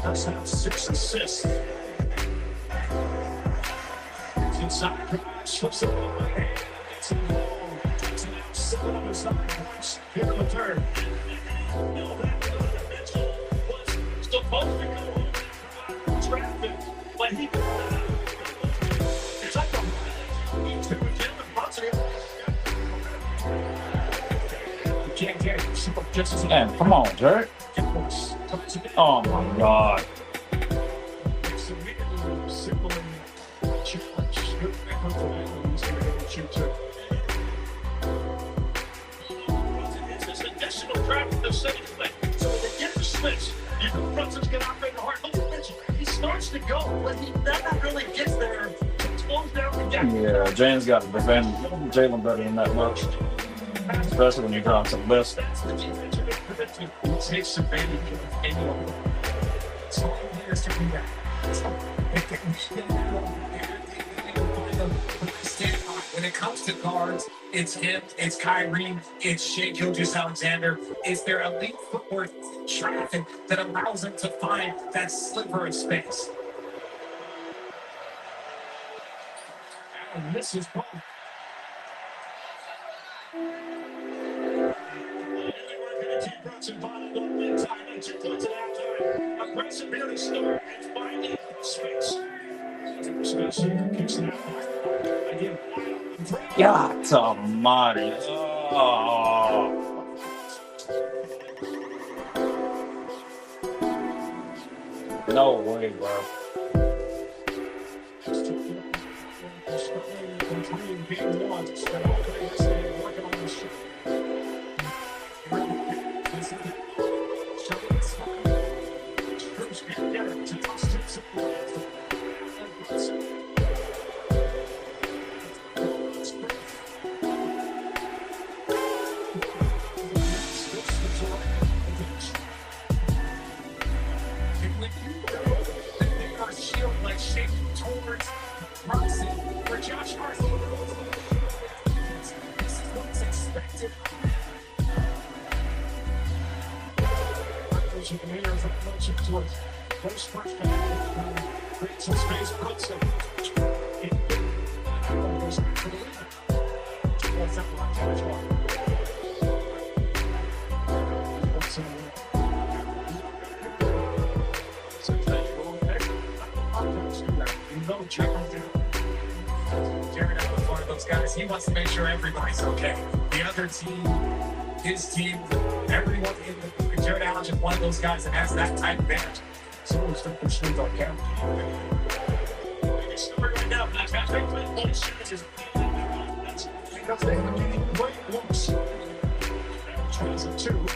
Does have 6 assists. Inside, slips it on my hand. It's in the ball. Takes it out. 7 of his 9 points here in the third. Mitchell was supposed to go traffic, but he it's like a can't get it. Just Man, come on, Jerk. Oh my God. So when they get the switch, you know Brunson's going to operate the hard. Look at Mitchell. He starts to go, but he never really gets there. It slows down the gap. Yeah, James got to defend Jalen better than that much. Especially when you drop some list. That's the defense he takes advantage of any of them. It's all players to do that. When it comes to guards, it's him, it's Kyrie, it's Shea Gilgeous-Alexander. It's their elite footwork traffic that allows them to find that sliver of space. And this is both. Brunson bottled up mid-time and 2 points at halftime. Aggressive nearly start and finding space. Space kicks it out. Again, God almighty. Oh. No way, bro. game one. Spent all day yesterday working on this shit. He wants to make sure everybody's okay. The other team, his team, everyone in the Jared Allen's is one of those guys that has that type of energy. Someone's going to sleep on camera. Right now, that's two.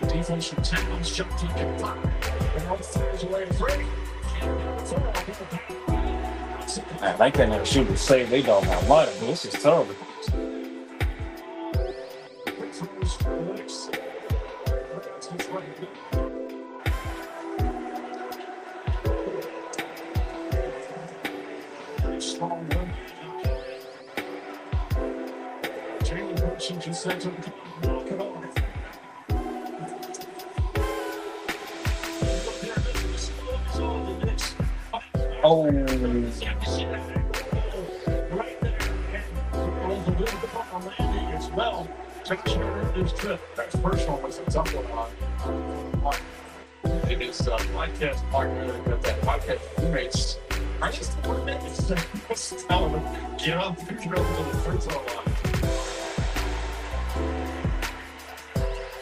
Defense from 10 on shot team can 5. And all fires away to 3. Man, they can't even shoot and save they dog my life. This is terrible. Oh. As well, his trip. That's personal was a tough one on. It is podcast partner that podcast roommates are just the one that is telling them, get up, you're to the free throw line.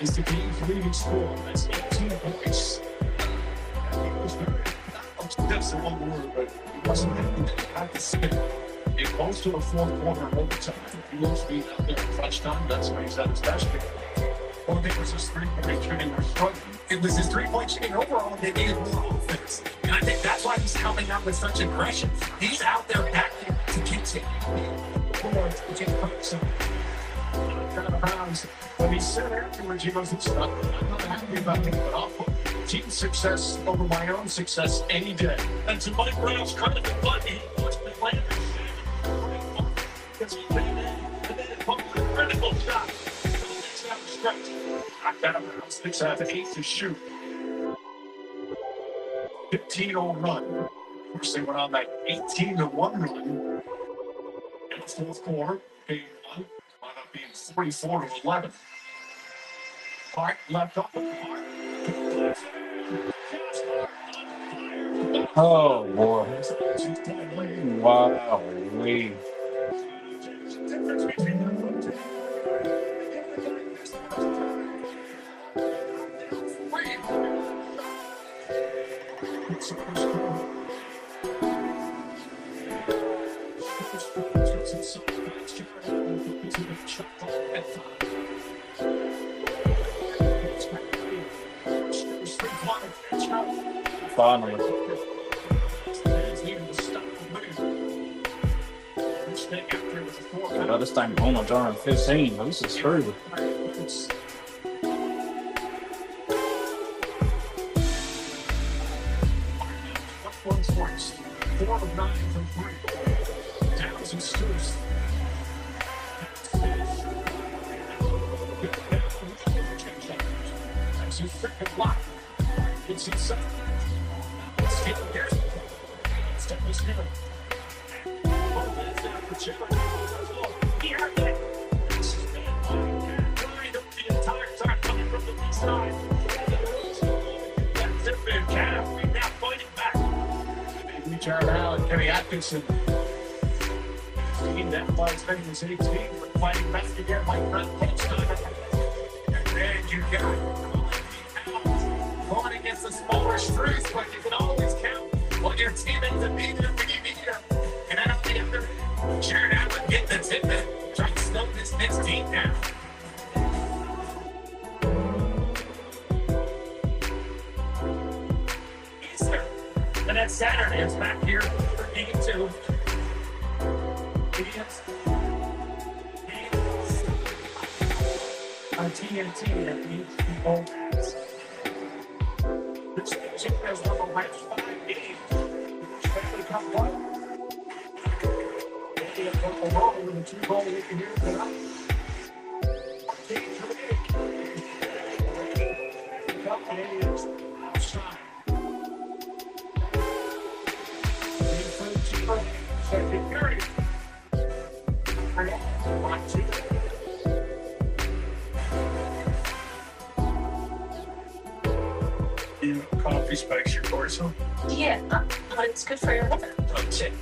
Is the game's leading score. That's 18 points. That's the one word, but he wasn't have to spin. It goes to the fourth quarter overtime. He looks to be out there in crunch time. That's when he's at his best. Well, it was his three-point shooting was struggling. It was his three-point shooting overall. They needed more offense. And I think that's why he's coming out with such aggression. He's out there acting to continue. When he said afterwards, he goes, I'm not happy about it, but I'll put team success over my own success any day. And to Mike Brown's credit, the buddy wants to play this shit. And then it put a critical shot. Knocked out of bounds. Knicks have 8 to shoot. 15-0 run. Of course, they went on that 18-1 run in the fourth quarter. Game 1 wound up being 44-11. Hart left off the Hart. Oh boy. Wow. Finally. By this time, home on John 15. This is crazy. 4 of 9 from 3. Downs and Stoops. As you freaking block. It's inside. It's getting there. Step is here. This has been lined up the entire time coming from the east side. That's it, man. We're now fighting back. Jared Allen, Kenny Atkinson. Team that fights Vegas 18 for fighting back again like Brett Holstein. And then you got going against the smaller Spruce, but you can always count on your teammates to be there when you need them. And I don't think Jared Allen getting the tip It's deep now. Easter. And then Saturday, it's back here for game 2. Idiots. On TNT at HBO Max. This team has won the last 5 games. Especially Cup 1. They have won the road with a 2-goal lead here tonight. Teams are Cup Canadians outside. Game 13, second period. Coffee spikes your cortisol. Yeah, but it's good for your health. Okay.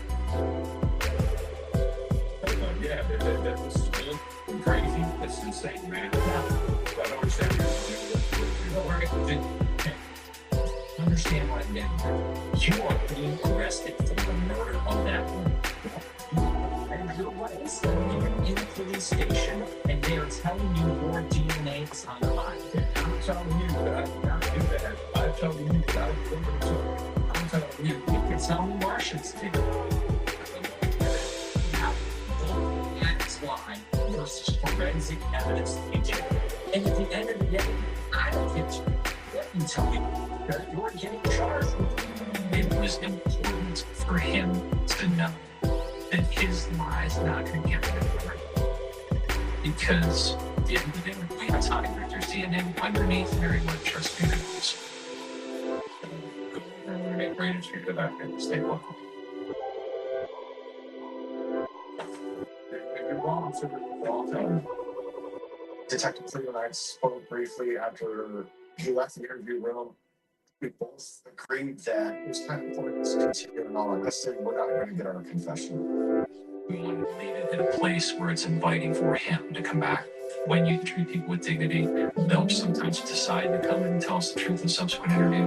Yeah, that was crazy. That's insane, man. I don't understand. Understand what I meant. You are being arrested for the murder of that woman. And your wife, you're in the police station, and they are telling you your DNA is on the line. I'm telling you that I did not do that. I'm telling you that I did it. I'm telling you, you can tell me Martians did it. Now, look at this line versus forensic evidence you did. And at the end of the day, I don't get you. Let me tell you that you're getting charged with it. It was important for him to know that his lies not going to get rid of her. Because at the end of the day, we have Tommy Richter's DNA underneath Mary Winchester's fingertips. Make Raiders figure that out and stay local. You're wrong for the long time. Detective Cleo and I spoke briefly after he left the interview room. We both agreed that it was kind of important to continue and all. I said, we're not going to get our confession. We want to leave it in a place where it's inviting for him to come back. When you treat people with dignity, they'll sometimes decide to come and tell us the truth in subsequent interview.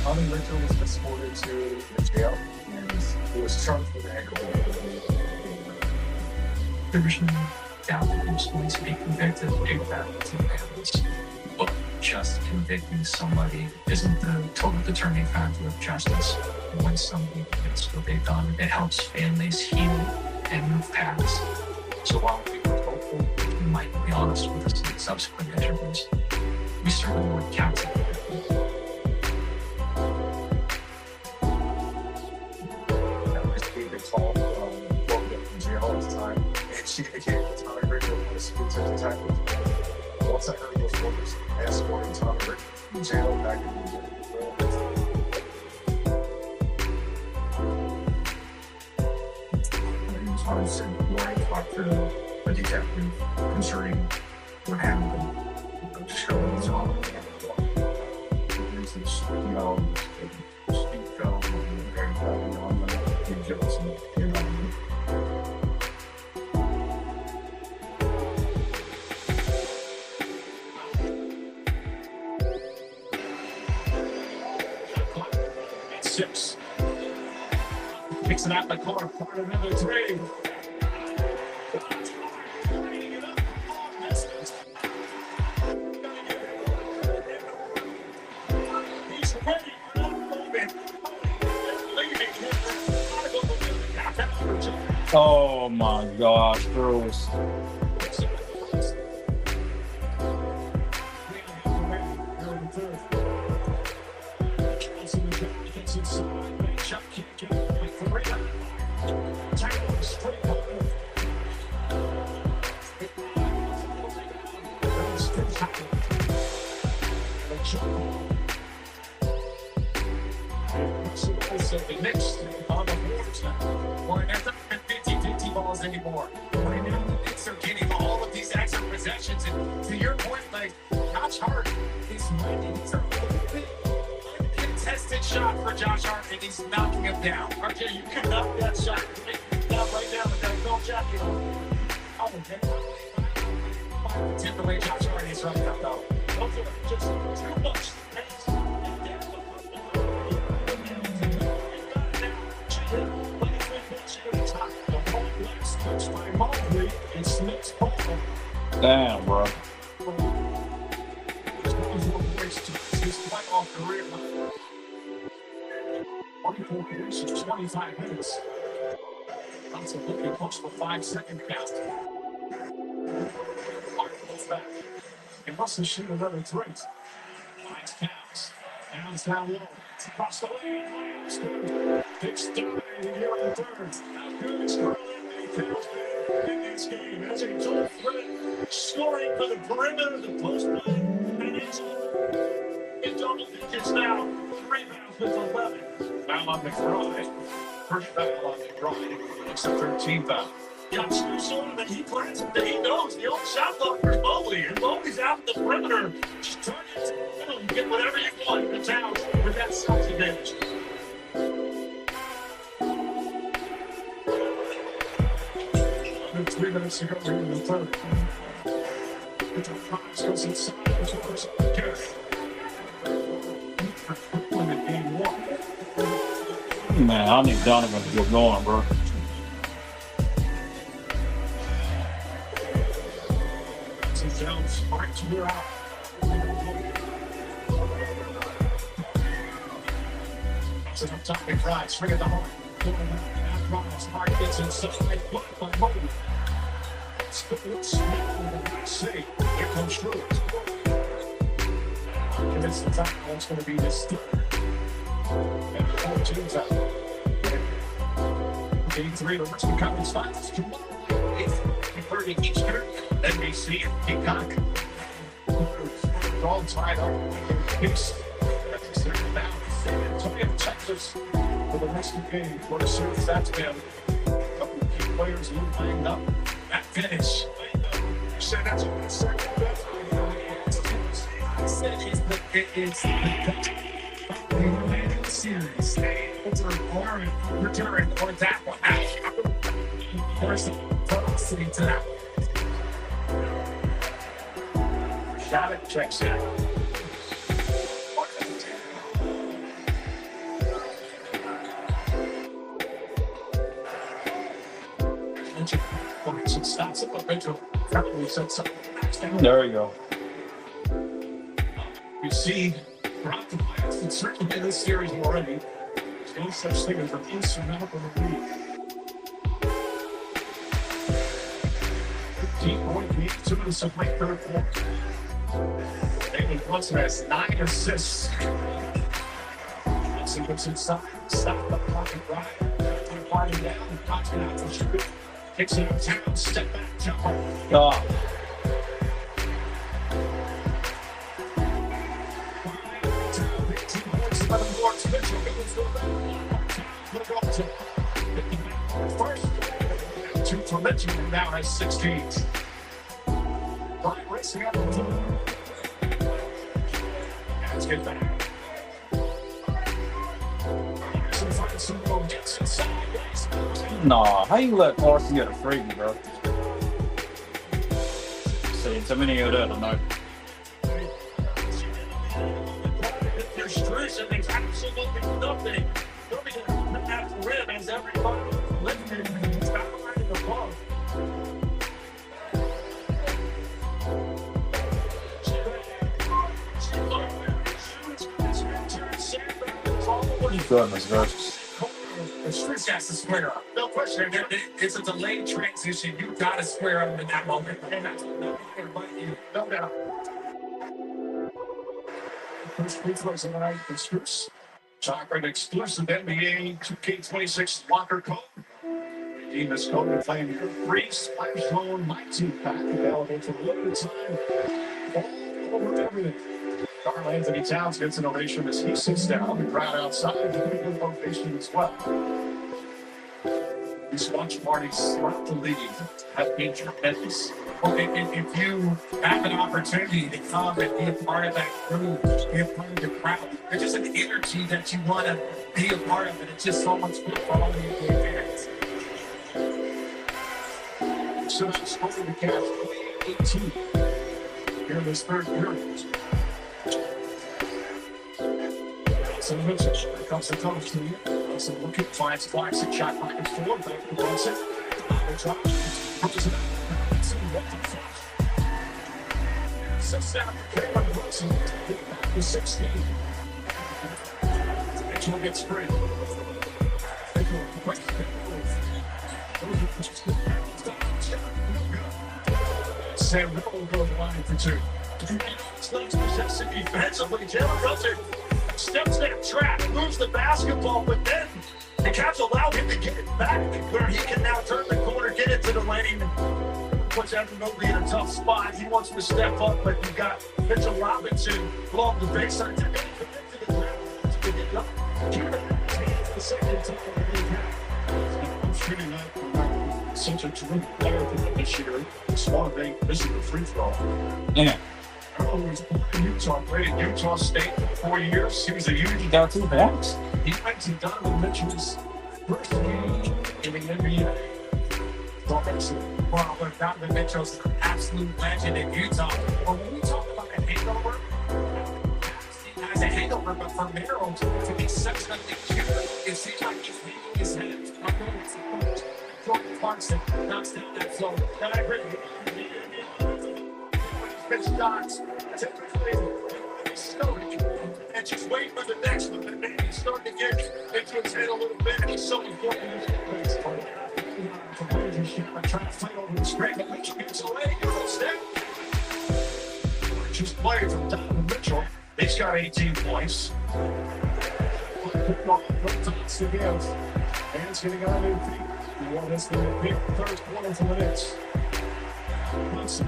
Tommy Winter was escorted to the jail and he was charged with aggravated. There was no doubt that he was going to be convicted of that. But just convicting somebody isn't the total determining factor of justice. When somebody admits what they've done, it helps families heal and move past. So while we were hopeful he might be honest with us in subsequent interviews, we certainly weren't counting. Call from jail at the time, and she became Tommy Richter was detective. Once I heard those words, escorting Tommy Richter from jail back in the I said, I talked to a detective concerning what happened. I'm just going to talk about reasons, speak very well on the guilt and Six. Picks it out the corner, part of another 3. He's ready for that moment. Oh my gosh, Bruce. The Knicks on the boards now. We're at the 50. fouls anymore. Right now, the Knicks are getting all of these extra possessions. And to your point, like, Josh Hart is winning. These are a little bit contested shot for Josh Hart, and he's knocking him down. RJ, you can knock that shot. Not right now, but there's no jacket on. Oh, man. The way Josh Hart is right now, though. Those are just too much. Damn, bro. His playoff career. 24 positions, 25 minutes. That's a looking close to a 5-second count. Hart goes back. He must have shot another three. Finds Towns. Towns down low. It's across the lane. Big start here on the third. How good is Carl Anthony Towns in this game? As a dual threat, scoring for the perimeter of the post play. And it's in double digits now. 3 rebounds with 11. Foul on McBride. First foul on McBride. It's the 13th foul. Youngster showing him that he plans it, that he knows the old shot clock for Mobley. And Mobley's out in the perimeter. Just turn it to the middle and get whatever you want in the Towns with that self-advantage. Under 3 minutes to go in the third. The Prize goes inside. There's a person to carry. In game 1. Man, I need Donovan to get going, bro. Jones, Hart to her out. So up top, McBride, swing at the Hart. Hart gets inside, blocked by Mobley. See, here comes Drew. Commits the time, that's going to be his third. And 14's out. Game 3, the rest of the conference finals. Third in Eastern, NBC, and Peacock. It's all tied up. Knicks, that's their down. Antonio, Texas, for the rest of the game. For a series, that's been a couple of key players lined up. That finish. You said that's what the second best. I said it's the series. Return on that one. First, sitting to that. Shot it, checks it. Stops it, but Mitchell probably said something. There you go. You see, brought the Lions and certainly in this series already. There's no such thing as an insurmountable lead. 15-point lead, 2 minutes to play third quarter. David Brunson has 9 assists. Brunson gets inside, stop the clock and drive. Put a party down, knocks it out for shoot. Kicks it uptown, step back, jump on. Oh. First, 2 for Mitchell, and now has 16. Brian racing up the team. Let's get back. Nah, how you let Carson get a freebie, bro? See, too many of that tonight. If you're stressing, there's absolutely nothing. Nobody can have to rim as everybody lifted and stop riding the ball. Goodness gracious. The Streets has to square up. No question. It's a delayed transition. You got to square up in that moment. And that's no doubt. First free throws tonight for Spruce. Chocolate exclusive NBA 2K26 locker code. Redeem this code and claim your free Splash Zone 19 pack available for limited time. All over everything. Carl Anthony Towns gets an ovation as he sits down. The crowd outside, a good ovation as well. These watch parties throughout the league have been tremendous. Well, if you have an opportunity to come and be a part of that group, be a part of the crowd, there's just an energy that you want to be a part of, and it's just so much good for all of you fans. So she's holding the Cavs 18 here in this third period. So Mitchell, here comes the coach to you. So looking, finds Claxton, shot pocket forward, back to Brunson. Pushes it out. Sets down for Caleb Brunson. Back to 16. Mitchell gets free. Sam Hill will go to the line for two. It's not possessive defensively. Jalen Brunson steps that trap, moves the basketball, but then the Cavs allow him to get it back where he can now turn the corner, get it to the lane, puts Anunoby in a tough spot. He wants to step up, but you got Mitchell Robinson along the baseline to get to the ground. The second time I'm shooting that such a terrific player for them this year. Smart Bank missing the free throw. Yeah. He was born in Utah, played at Utah State for 4 years. He was a huge. He got 2 points. He went to Donovan Mitchell's first game in the NBA. Well, but Donovan Mitchell's an absolute legend in Utah. But when we talk about a hangover, he has a hangover, but for Merrill to be such a secure, it seems like he's leaving his head. Jordan Clarkson knocks down that flow. That I agree. Pitch shots, typically stoic, and just wait for the next one. And maybe he's starting to get into his head a little bit, and he's so important in this place. Trying to fight over the screen, but Mitchell gets away. Just play from Donovan Mitchell. He's got 18 points. Hands getting on their feet. You want this to be a third quarter for the Knicks. Clarkson.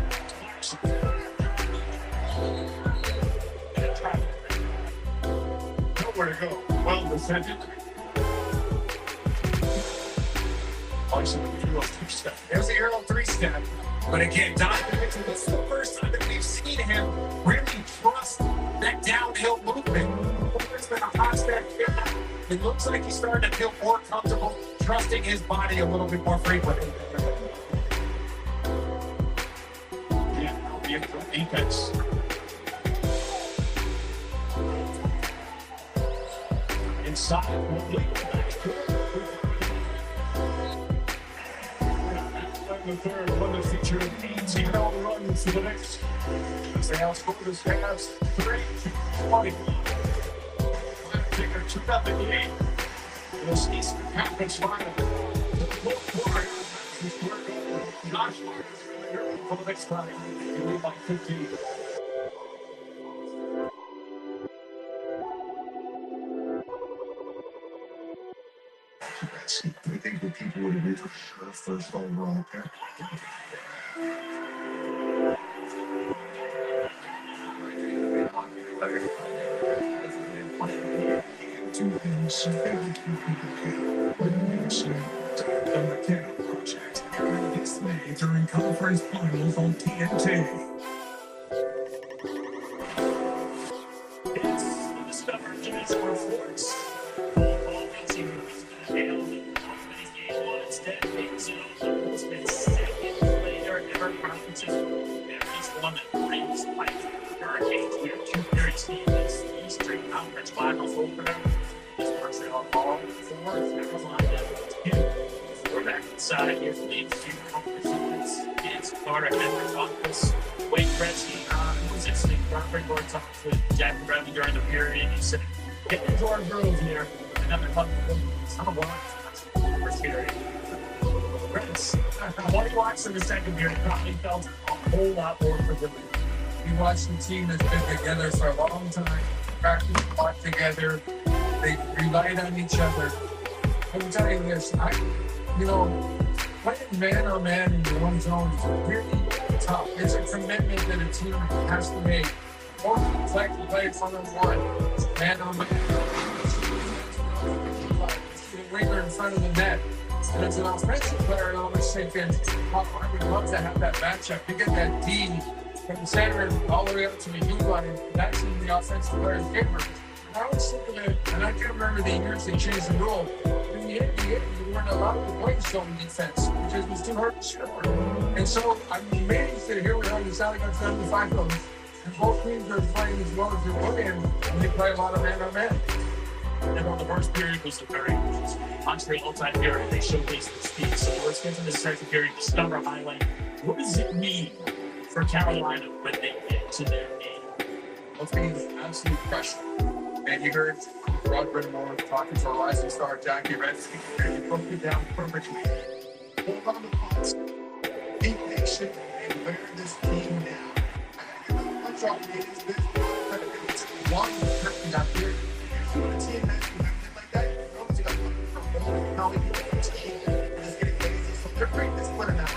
Nowhere to go. Well defended. Clarkson with the Euro 3-step. There's the Euro 3-step. But again, Donovan Mitchell, this is the first time that we've seen him really trust that downhill movement. There's been a hot step. It looks like he's starting to feel more comfortable trusting his body a little bit more frequently. Yeah, it'll be a good defense. Inside, the third, one to feature 18 runs for the Knicks. As they outscored the Cavs 3-20. Take a 2-0 lead in this Eastern Conference final. The fourth quarter is where Josh Martin for the next time. He lead by 15. I think the people would have been for sure first overall pick. Two things every two people can. What do you say? The McKenna Project. This May during conference finals on TNT. It's the discovered Jazz Force. Hurricanes, we have 2 very serious Eastern Conference Finals opener. This person on ball 4, Carolina 2. We're back inside here for the Eastern Conference units. It's Carter Henry Office. Wayne Gretzky, who's at Sleep Property, where we talked with Jack Remy during the period. He said, get into our groove here. Another couple of first period. What he watched in the second period probably felt a whole lot more forgiving. You watch the team that's been together for a long time, practice a lot together, they relied on each other. I'm telling you this, playing man on man in your own zone is really tough. It's a commitment that a team has to make. Most teams like to play one-on-one, man on man. The winger in front of the net, And as an offensive player, I always thinking, oh, I would love to have that matchup. You get that D from the center all the way up to the U line. That's in the offensive player's favor. I always think of it, and I can remember the years they changed the rule. In the NBA, you weren't allowed to play zone defense because it was too hard to score. And so I'm amazed that here we are in the South against 75 of them. And both teams are playing as well as they would in, and they play a lot of man-on-man. And on the first period was the very Montreal all-time period. They showcased the speed. So let's get to the second period. Just number highlight. What does it mean for Carolina when they get to their game? Both teams absolute pressure. And you heard Rod Brindamore talking to a rising star, Jackie Redskins, and he broke it down perfectly. Hold on the pots, be patient, and wear this team down. I gotta give a punch off the is this one person out here. You want a team that's like that, you know, you got to look for one, how many team is getting lazy. So they're great this winner now.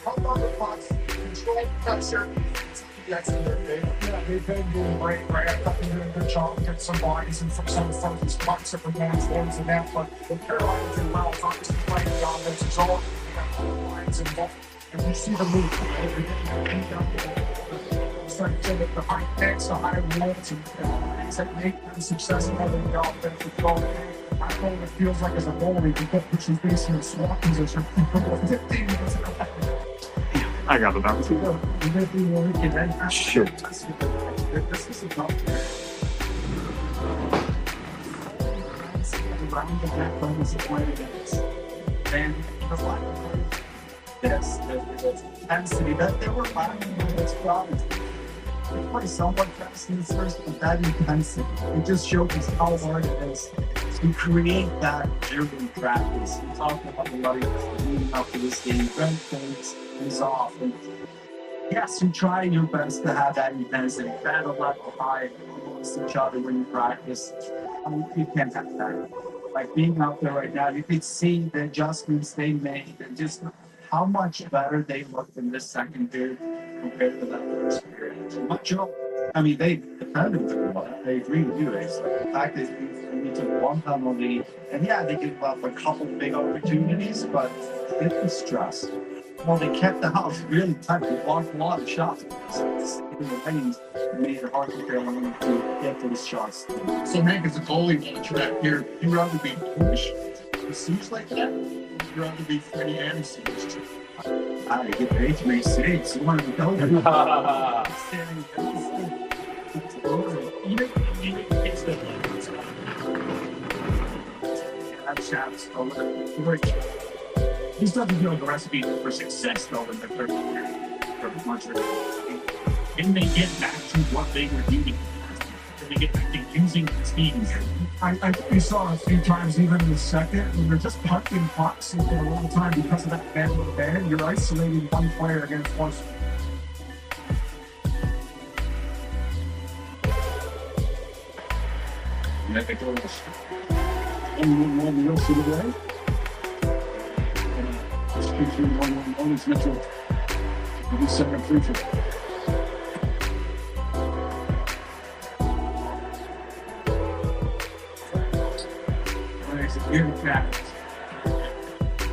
Hold on the pots, control pressure. Yeah, they've been doing great, right? I thought they did a good job getting some bodies and some of these spots that were going forwards and that, but the Carolina did well. Obviously playing the offensive zone, they got all the lines involved, and we see the move. Starting to get the high picks, the high rolls, and things that make them successful in the offensive zone. I don't know what it feels like as a goalie to put Richard Basin in swap position for 15 minutes in a I got it out. Shit. This is a tough around the back line is playing against. And the flag yes, there's intensity that they were lacking in this province. They play somewhat fast in this first, but that intensity, it just shows us how hard it is to create that during practice. We're talking about the money leading up to this game. Brent thinks is off. And yes, you try your best to have that intensity, battle level high amongst each other when you practice. I mean, you can't have that. Like being out there right now, you could see the adjustments they made and just how much better they looked in this second period compared to that first period. Montreal, I mean, they defended pretty well. I agree with you, Ace. Like, the fact is, we took one penalty, and yeah, they gave up a couple big opportunities, but it was stress. Well, they kept the house really tight. They blocked a lot of shots. In the lanes, it made it hard for Carolina to get those shots. So, Hank, as a goalie contract here, you'd rather be pushed with Siege like that? You'd rather be Freddie and Siege? I get paid 3 saves. You want to go there? Even it's the That shot's a little great. He's not the recipe for success, though, in the third period. Pretty much. Can they get back to what they were doing? Can they get back to using the teams? I think we saw a few times, even in the second, when they're just punting pucks for a long time because of that band with band. You're isolating one player against one. Yeah, they go to and one the rest of the way. Speaks to 1-1 is Mitchell. He's second future.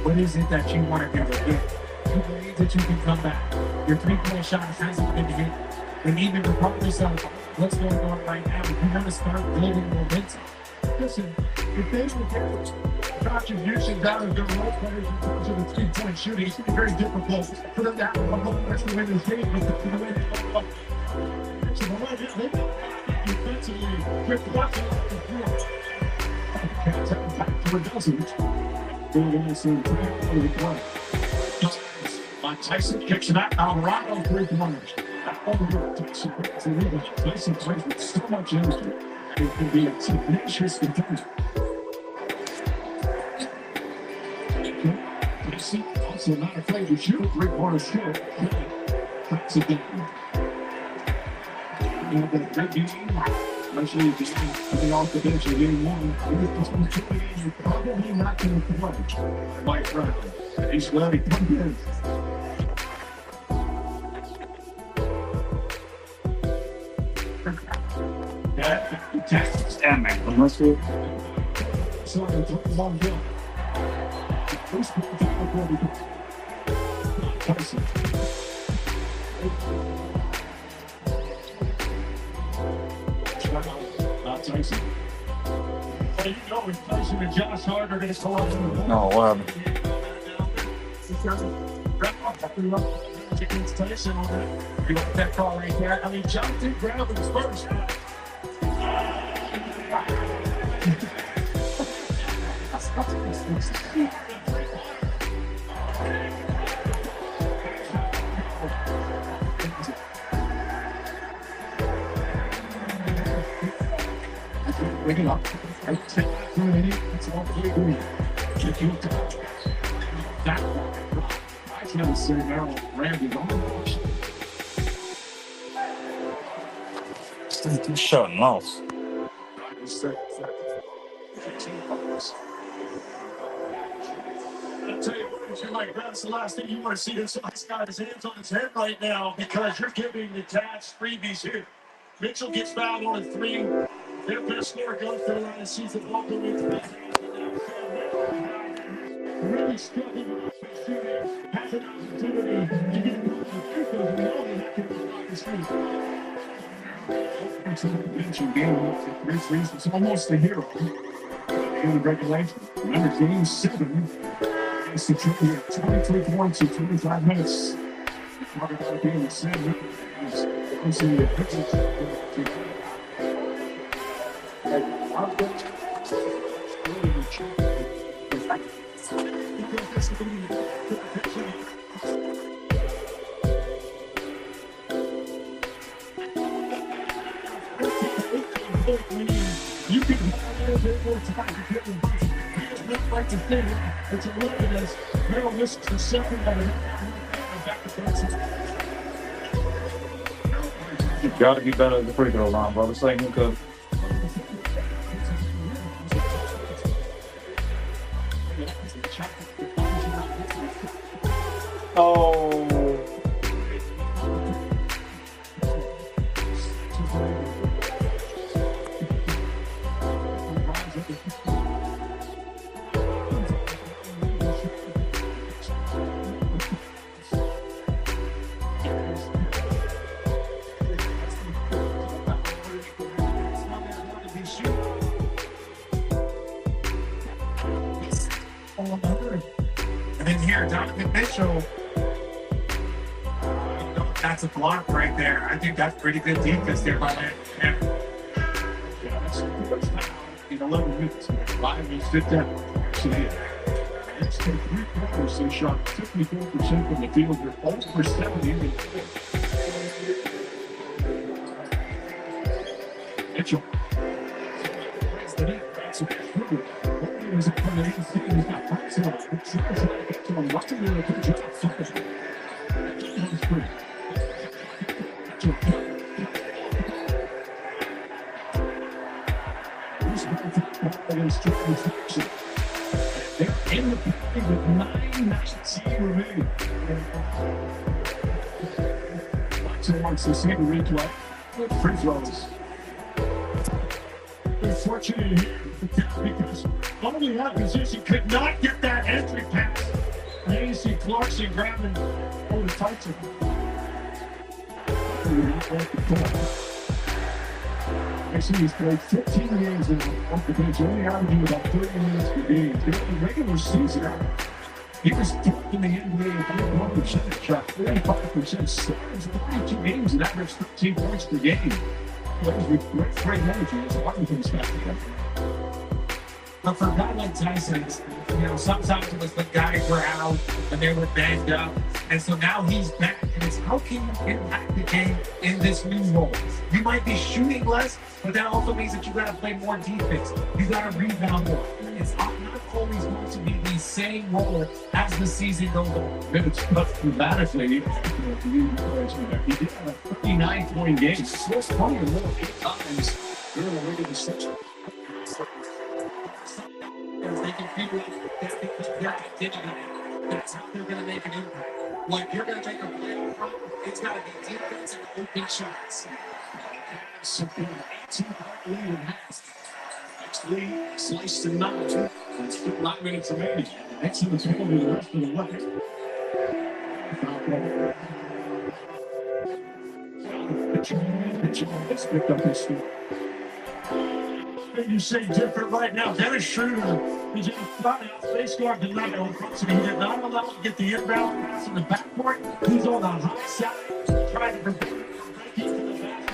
What is it that you want to do again? You believe that you can come back. Your 3-point shot hasn't been hit. And even regardless of what's going on right now, you want to start building momentum. Listen, if they would get contributions out of their role players in terms of the 3-point shooting, it's very difficult for them to have a whole bunch of win this game with the way they go up. So the way they defensively, with watching the floor, Cats have back to a dozen. They're going to see 3-1. Mike Tyson kicks it out. Alvarado 3-pointers. Tyson plays with so much energy. It can be a tenacious contender. Tyson also not afraid to shoot. 3-pointer shoot. That's again. You know, but that game, especially if you're coming off the bench in game one, you're probably not going to play. Mike Bradley. He's ready to come in. Stand there. Unless we So I'm 3-1 down. First one down. Tyson. Not Tyson. Well, you know, if Tyson and Josh Hart are going to go out in the ball. No, what happened? Against Tyson on that. You like that call right there? I mean, John did grab him first. Waking up. I take that for an idiot. It's all pretty good. If you that I can't say Merrill Randy on He's shutting off. I'll tell you what, if you're like, that's the last thing you want to see. This guy's got his hands on his head right now because you're giving the Cavs freebies here. Mitchell gets fouled on a 3. Their best scorer goes for the line and sees the ball go into the really struggling with shooting. Has an opportunity to get it on the free throws. We know that can block his feet. It's a mention game for 3 threes. It's almost a hero. In the regulation. Remember, game 7. It's the 23 points in 25 minutes. Talk about being the same. It's the you can have a little bit more time to get the bunch. He does not like to think it's a little bit as Merrill misses the second of it. Back to Benson. You gotta be better at the free throw line, brother. Same because And then here, Donovan Mitchell. That's a block right there. I think that's pretty good defense there by that. Yeah, that's in 11 minutes. 5 minutes, 5 down. Let's take 3 quarters. They shot 54% from the field. They're over 70. Mitchell. He's got points out. Watching the good job. They're in the play with 9:19 remaining. Watson wants to see the replay. Free throws. They're fortunate here because only that position could not get that entry pass. And you see Clarkson grabbing over Tyson. I see he's played 15 games in off the bench, only averaging about 30 minutes per game. During the regular season, he was fourth in the NBA at 31% shot, 35%, starts 32 games and averaged 13 points per game. Plays with great energy as Washington's got together. But for a guy like Tyson, sometimes it was the guys were out and they were banged up. And so now he's back, and it's how can you impact the game in this new role? You might be shooting less, but that also means that you got to play more defense. You got to rebound more. It's not always going to be the same role as the season goes on. It's dramatically. He did have a 59-point game. Swiss playing a little 8 times during the regular season. They can figure out that their identity. That's how they're going to make an impact. When you're going to make a play, it's got to be defense and open shots. So, 18-point lead in half. Lee sliced to 9. It's still 9 minutes remaining. Next to the table, the rest of the way. Let's pick up his feet. You say different right now. Dennis Schroeder is in front of face guard denied on crossing. He did not allow him to get the inbound pass in the backcourt. He's on the high side trying to prevent him from breaking to the basket.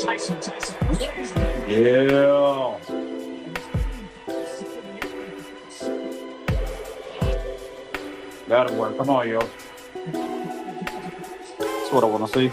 Tyson. Yeah. That'll work. Come on, yo. That's what I want to see.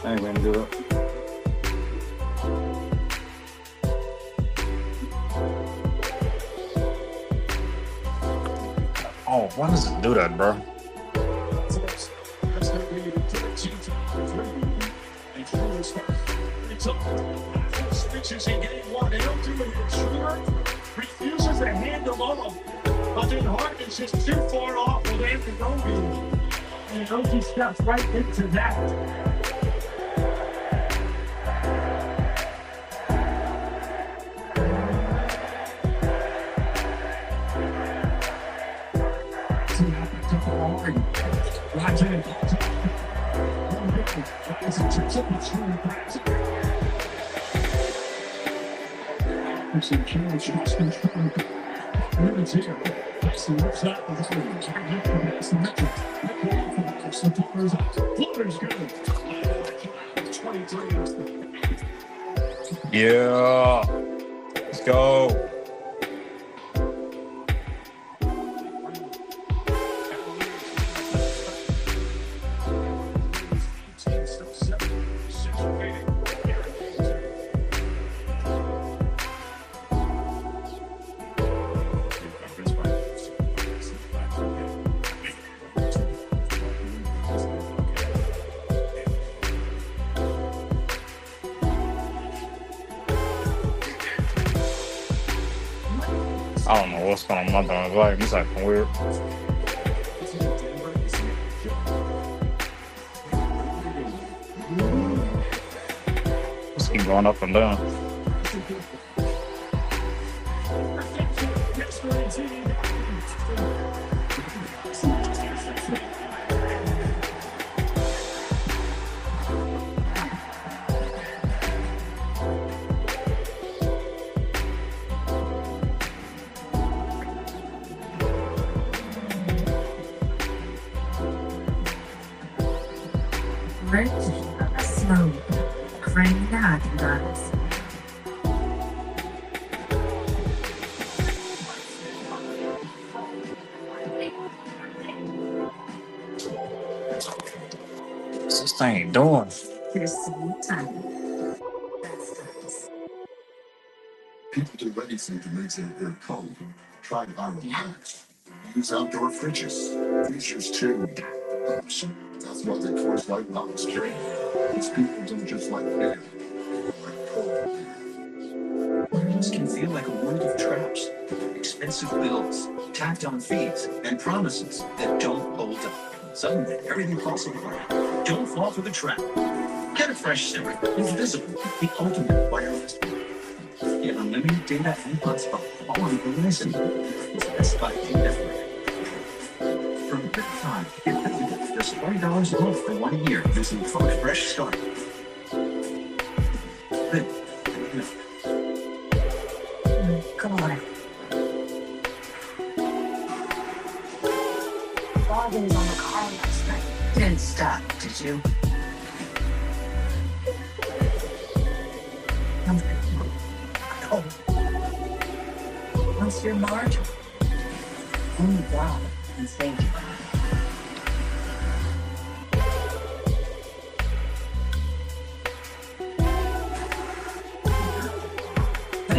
I ain't gonna do it. Oh, why does it do that, bro? Switches in game one. They don't do it. Schroeder refuses to hand them off, but then Harden's just too far off with Anthony. And Oki steps right into that. Yeah. Let's go. I don't know what's going on with my dog's life. He's acting weird. Just keep going up and down. Rich, slow, crank that, guys. What's this thing doing? Here's some time. That's nice. People do anything to maintain their cold. Try Iron Max. Use outdoor fridges. Freezers too. That's what they call White Mountains drink. These people don't just like beer. They like cold. This can feel like a world of traps, expensive bills, tacked on fees, and promises that don't hold up. Suddenly, everything falls apart. Don't fall for the trap. Get a fresh simmer. Invisible, the ultimate wireless. Get unlimited data and hotspot all on Verizon. It's Best Buy network. For a good time, get everything for just $40 a month for 1 year using Phone Fresh Start. Then, God. Loggins on the car last night. Didn't stop, did you? Oh. What's your margin? Only God can save you.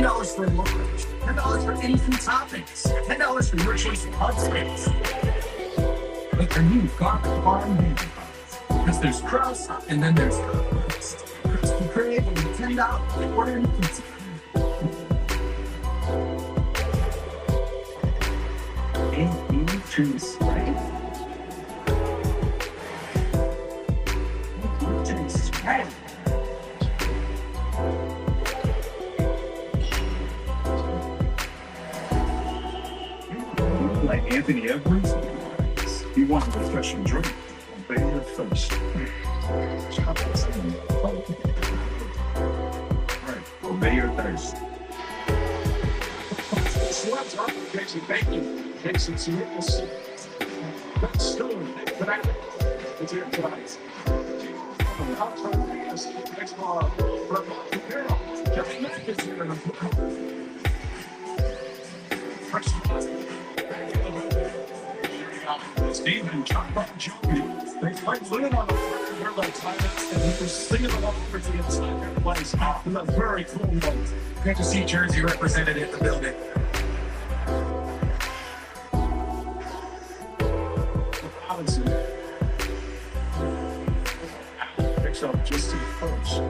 $10 for large, $10 for anything toppings, $10 for your choice of hot space. Like our new garlic farm handy buns. Because there's crust, and then there's crust. Crispy Crave and $10 order any pizza. Trees, right? Trees, right? Like Anthony Edwards, he wanted a refreshing drink. Obey your thirst. Right, obey your thirst. Slabs are making bacon. Makes it maple syrup. That's still but I it's your price. I'll try to make this next bar for Carol. Jeffy Mack is here in a fresh Steve and John Johnny. They played living on the floor like Titus, and he was singing along for the entire place. In a very cool way. Good to see Jersey represented in the building. Picks up just to the first.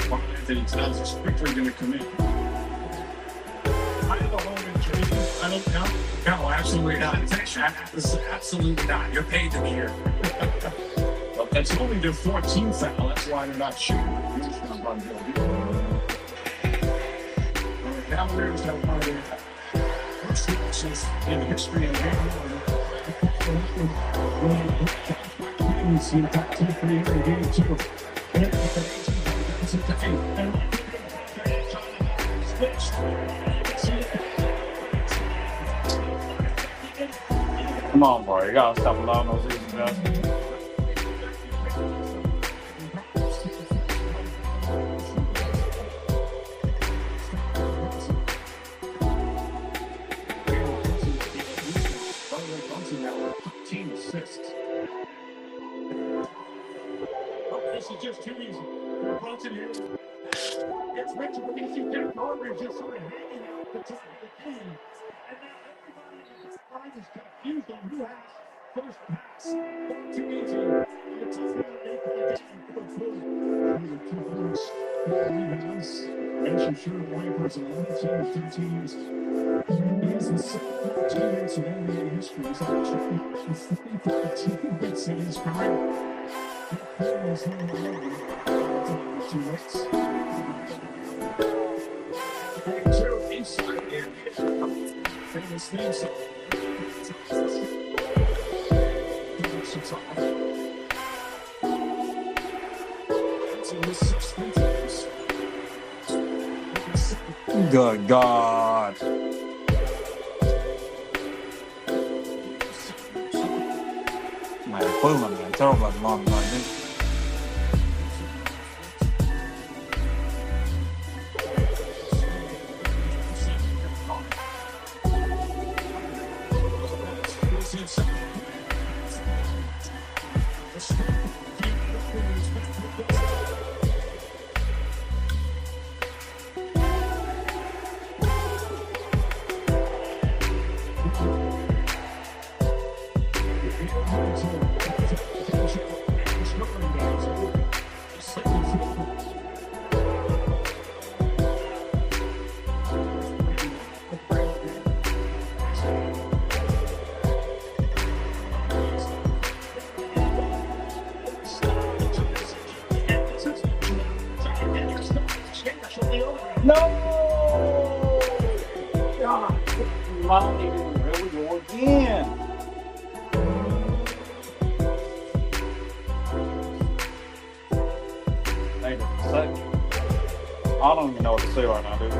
One Anthony tells us quickly going to come in. I have a home in Jersey. I don't know. No, absolutely not. Absolutely not. You're paid to be here. Well, that's only their 14th foul. That's why they're not shooting. Cavaliers have one of their worst losses in history of the in top 2 for the game 2. Come on, bro. You gotta stop allowing those easy baskets. This is just too easy. Brunson here. It's Richard, but you see Derek Norman just sort of hanging out the top of the team. And now everybody in the line is confused on who has first pass. Too easy. And it's just going to make the game for good. These are 2 points, 4 rebounds. Mason Sherwood Wipers, 11 teams. He is the second teammates in NBA history. He's actually 45 teammates in his career. He's number 1. Teammates. Inside here. Famous theme song. Good God. Man, Cleveland been terrible at the long run, dude. No! God, finally, here we go again. Wait a second. I don't even know what to say right now, dude.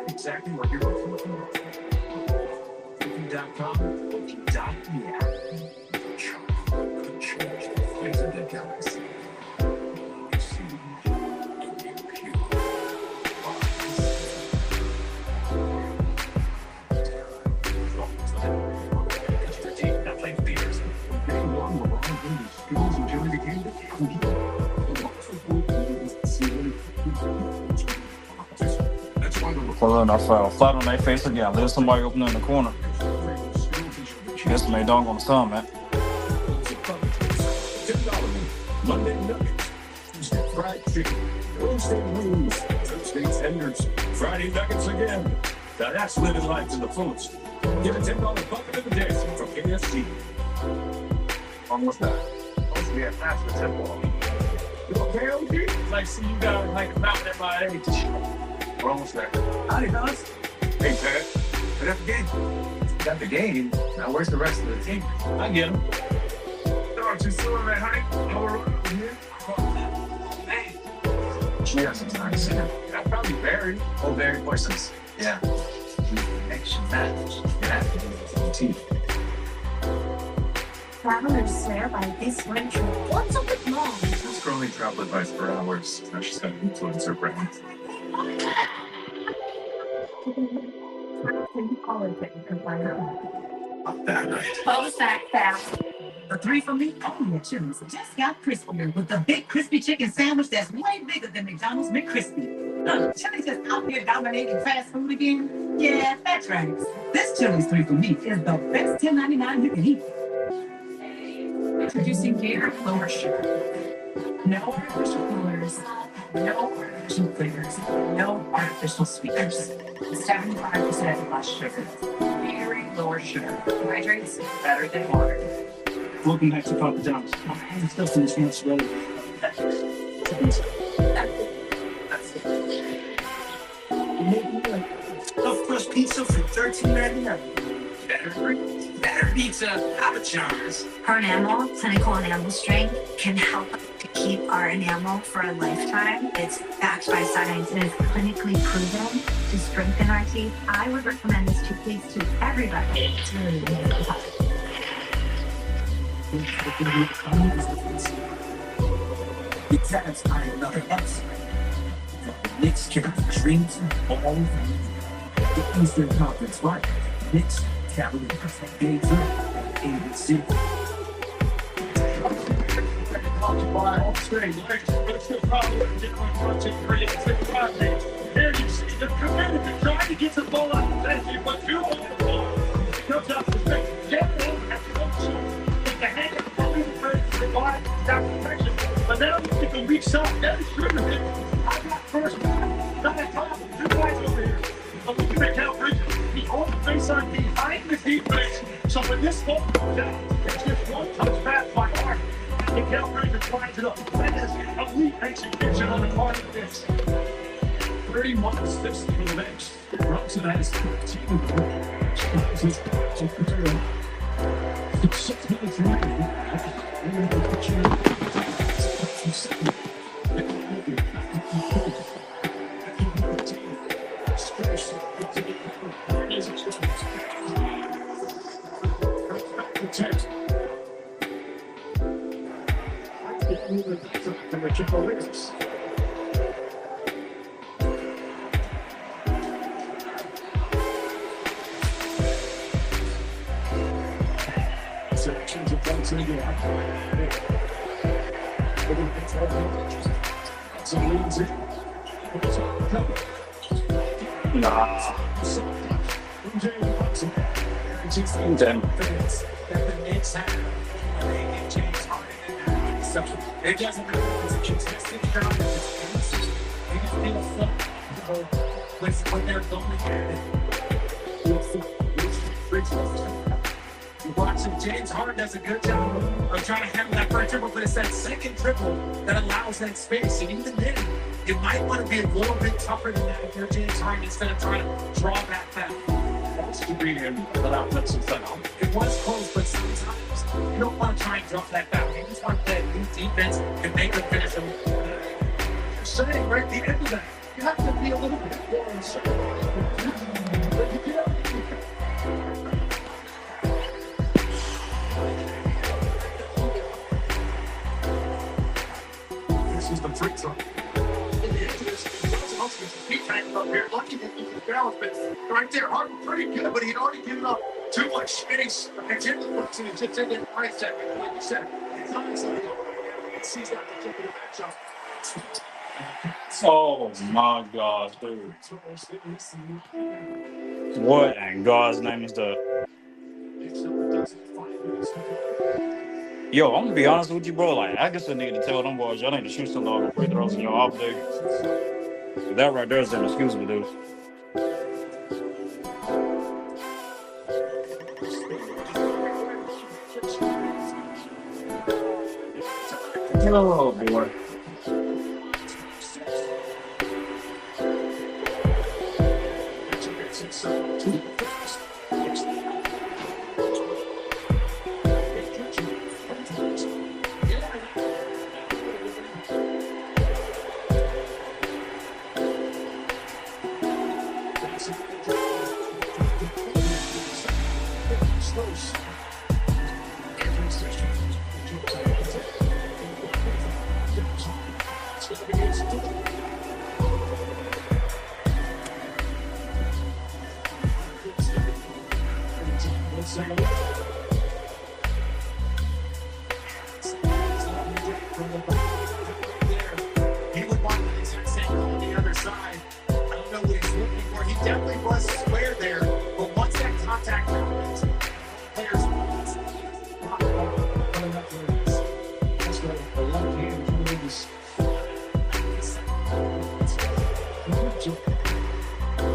Exactly what you're looking for. Booking.com, booking.yeah. Could change the face of the galaxy. You see, and you hear. Well, then I fell flat on their face again. There's somebody open in the corner. This made dog on the sun, man. $10 Monday nuggets, Tuesday fried chicken, Wednesday wings, Thursday tenders, Friday nuggets again. Now that's living life to the fullest. Get a $10 bucket of the day from KFC. Almost that. Supposed to be at half the tempo. You okay, OG? Like, see, you got like a mountain at my age. We're almost there. Howdy, fellas. Hey, Ted. We got the game. Got the game. Now, where's the rest of the team? I get him. Aren't you still in that hike? Over here? Hey. Cheers, it's nice. That's probably Barry. Oh, Barry Parsons. Yeah. Action match. Yeah. Team. Travelers swear by this winter. What's up with mom? Scrolling travel advice for hours. Now she's got to influence her brand. Not that night. Close that fast. A 3 for me? Only at Chili's. Just got crispier with the big crispy chicken sandwich that's way bigger than McDonald's McCrispy. Look, Chili's just out here dominating fast food again? Yeah, that's right. This Chili's 3 for me is the best $10.99 you can eat. Introducing beer lower sugar. No artificial colors, no artificial flavors, no artificial sweeteners. 75% less sugar. Very lower sugar. Hydrates better than water. Welcome back to Papa John's. My hands still in this once really. That's it. Stuffed crust pizza for $13.99. Better pizza, Papa John's. Her enamel, clinical enamel strength, can help to keep our enamel for a lifetime. It's backed by science and is clinically proven to strengthen our teeth. I would recommend this toothpaste to everybody. It's really, really good. It's satisfying another episode. The Knicks can dreams all the Eastern Conference Finals. Knicks, Cavaliers, Game 3, ABC. All straight, let's go probably different watching creative projects. There you see the commander trying to get the ball out of the bench, but you on the ball. It comes out to the get it over at the option. With the hand of the first, the body, that protection. But now you take a weak shot, that is trigger hit. I got first one. Not that time, 2 guys over here. I'm looking at Cal Bridges. He owns the face on behind the defense. So when this ball comes down, it's just one touch pass by Hart. And Cal Bridges finds it up. That is elite execution on the part of this. 30 months this for the bench. Robinson has 15 of the it's 6 minutes remaining. It doesn't matter if it's a contested crowd, if it's they just feel fun with what they're going at. Watching James Harden does a good job of trying to handle that first dribble, but it's that second dribble that allows that space. And even then, it might want to be a little bit tougher than that if you're James Harden instead of trying to draw back that. Wants to be in without mixing stuff. It was close, but sometimes you don't want to try and drop that back. You just want that new defense and make them finish them. You're saying right at the end of that, you have to be a little bit more uncertain. This is the free throw. Up here, lucky that he can balance, but right there, Harden pretty good, but he'd already given up too much space. And Jimmy looks and just in the right second, like you said, it's honestly, it sees that particular matchup. Oh my gosh, dude. What in God's name is that? Yo, I'm gonna be honest with you, bro. Like, I guess I need to tell them boys, y'all need to shoot some dog on free throws in your off day. That right there is inexcusable, dude. Oh boy. He would want the exact same on the other side. I don't know what he's looking for. He definitely was square there, but once that contact happens, players. That's right. The left hand coming is.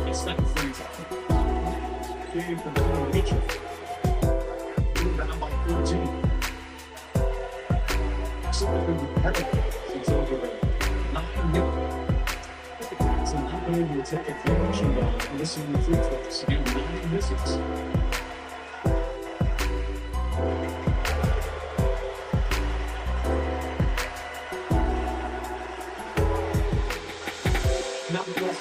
It's not free time. Game for the pitcher. Down by 14. Something repetitive. It's over there. 9 minutes. So not going to take a finishing down and missing the free throws. Again, 9 misses. Nevertheless,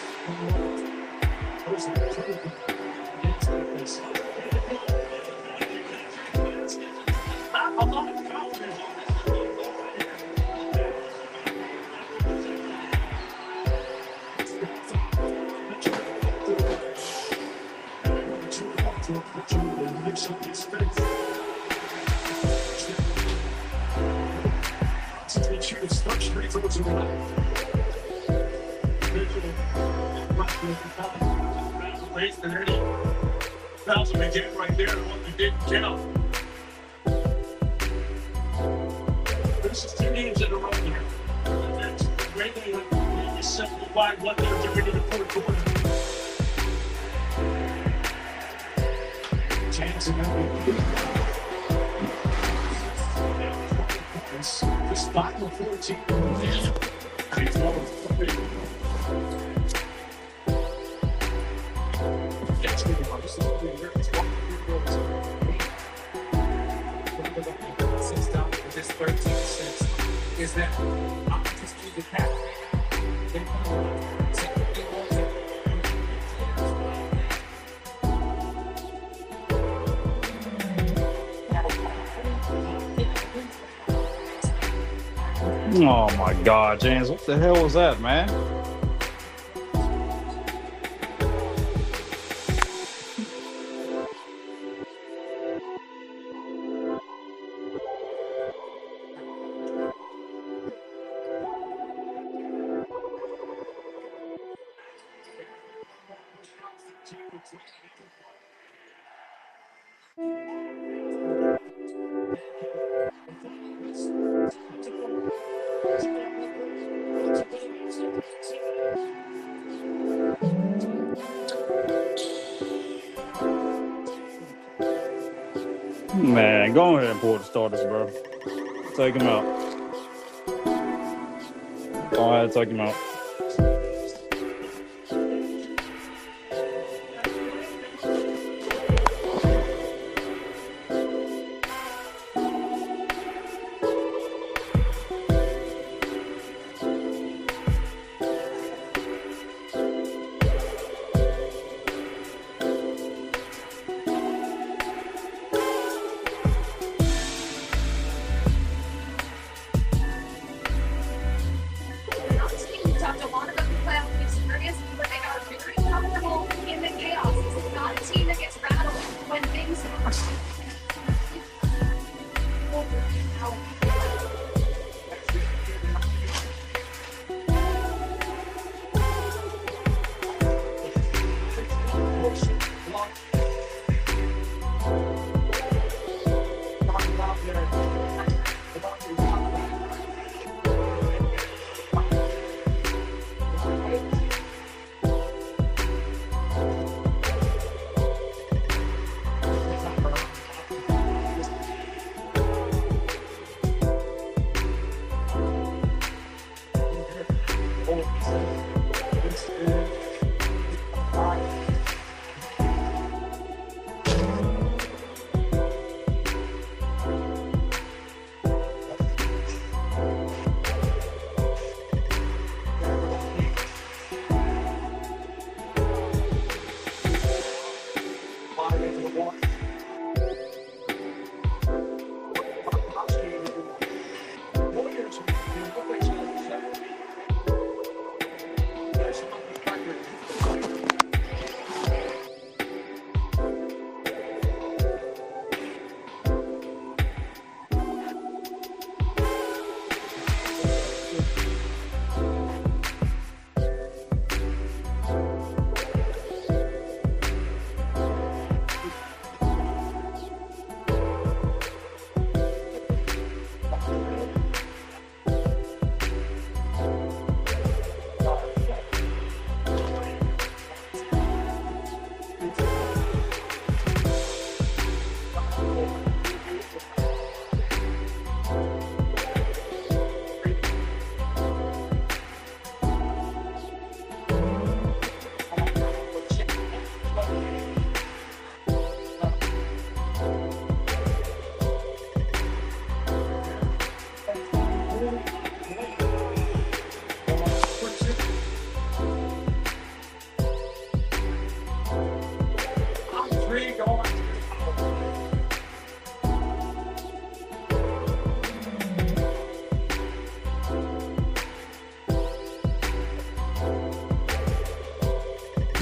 I'm not confident. Fouls him again right there, the one that didn't count. This is 2 games in a row here. That's great. They simplified what they're doing in the fourth quarter. Chance of this 5 of 14. That's good. This 13% is that I'm just do the path. Oh my God, James, what the hell was that, man? Man, go ahead and pull the starters, bro. Take him out. Go ahead, take him out.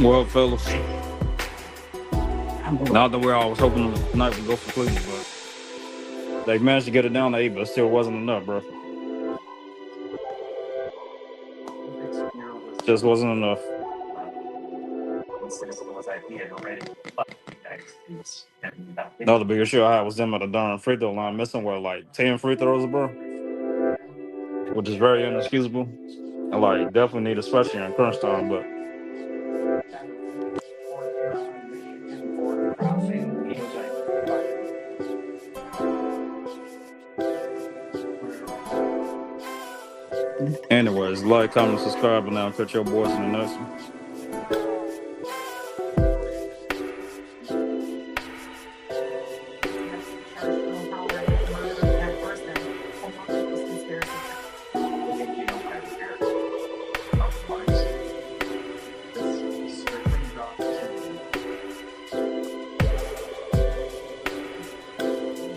Well, fellas, not that we're always hoping tonight would go for Cleveland, but they managed to get it down to 8, but it still wasn't enough, bro. Just wasn't enough. The other big issue I had was them at the darn free throw line missing like 10 free throws, bro, which is very inexcusable. And like definitely need, especially in crunch time, but. Anyways, like, comment, subscribe, and now catch your boys in the next one.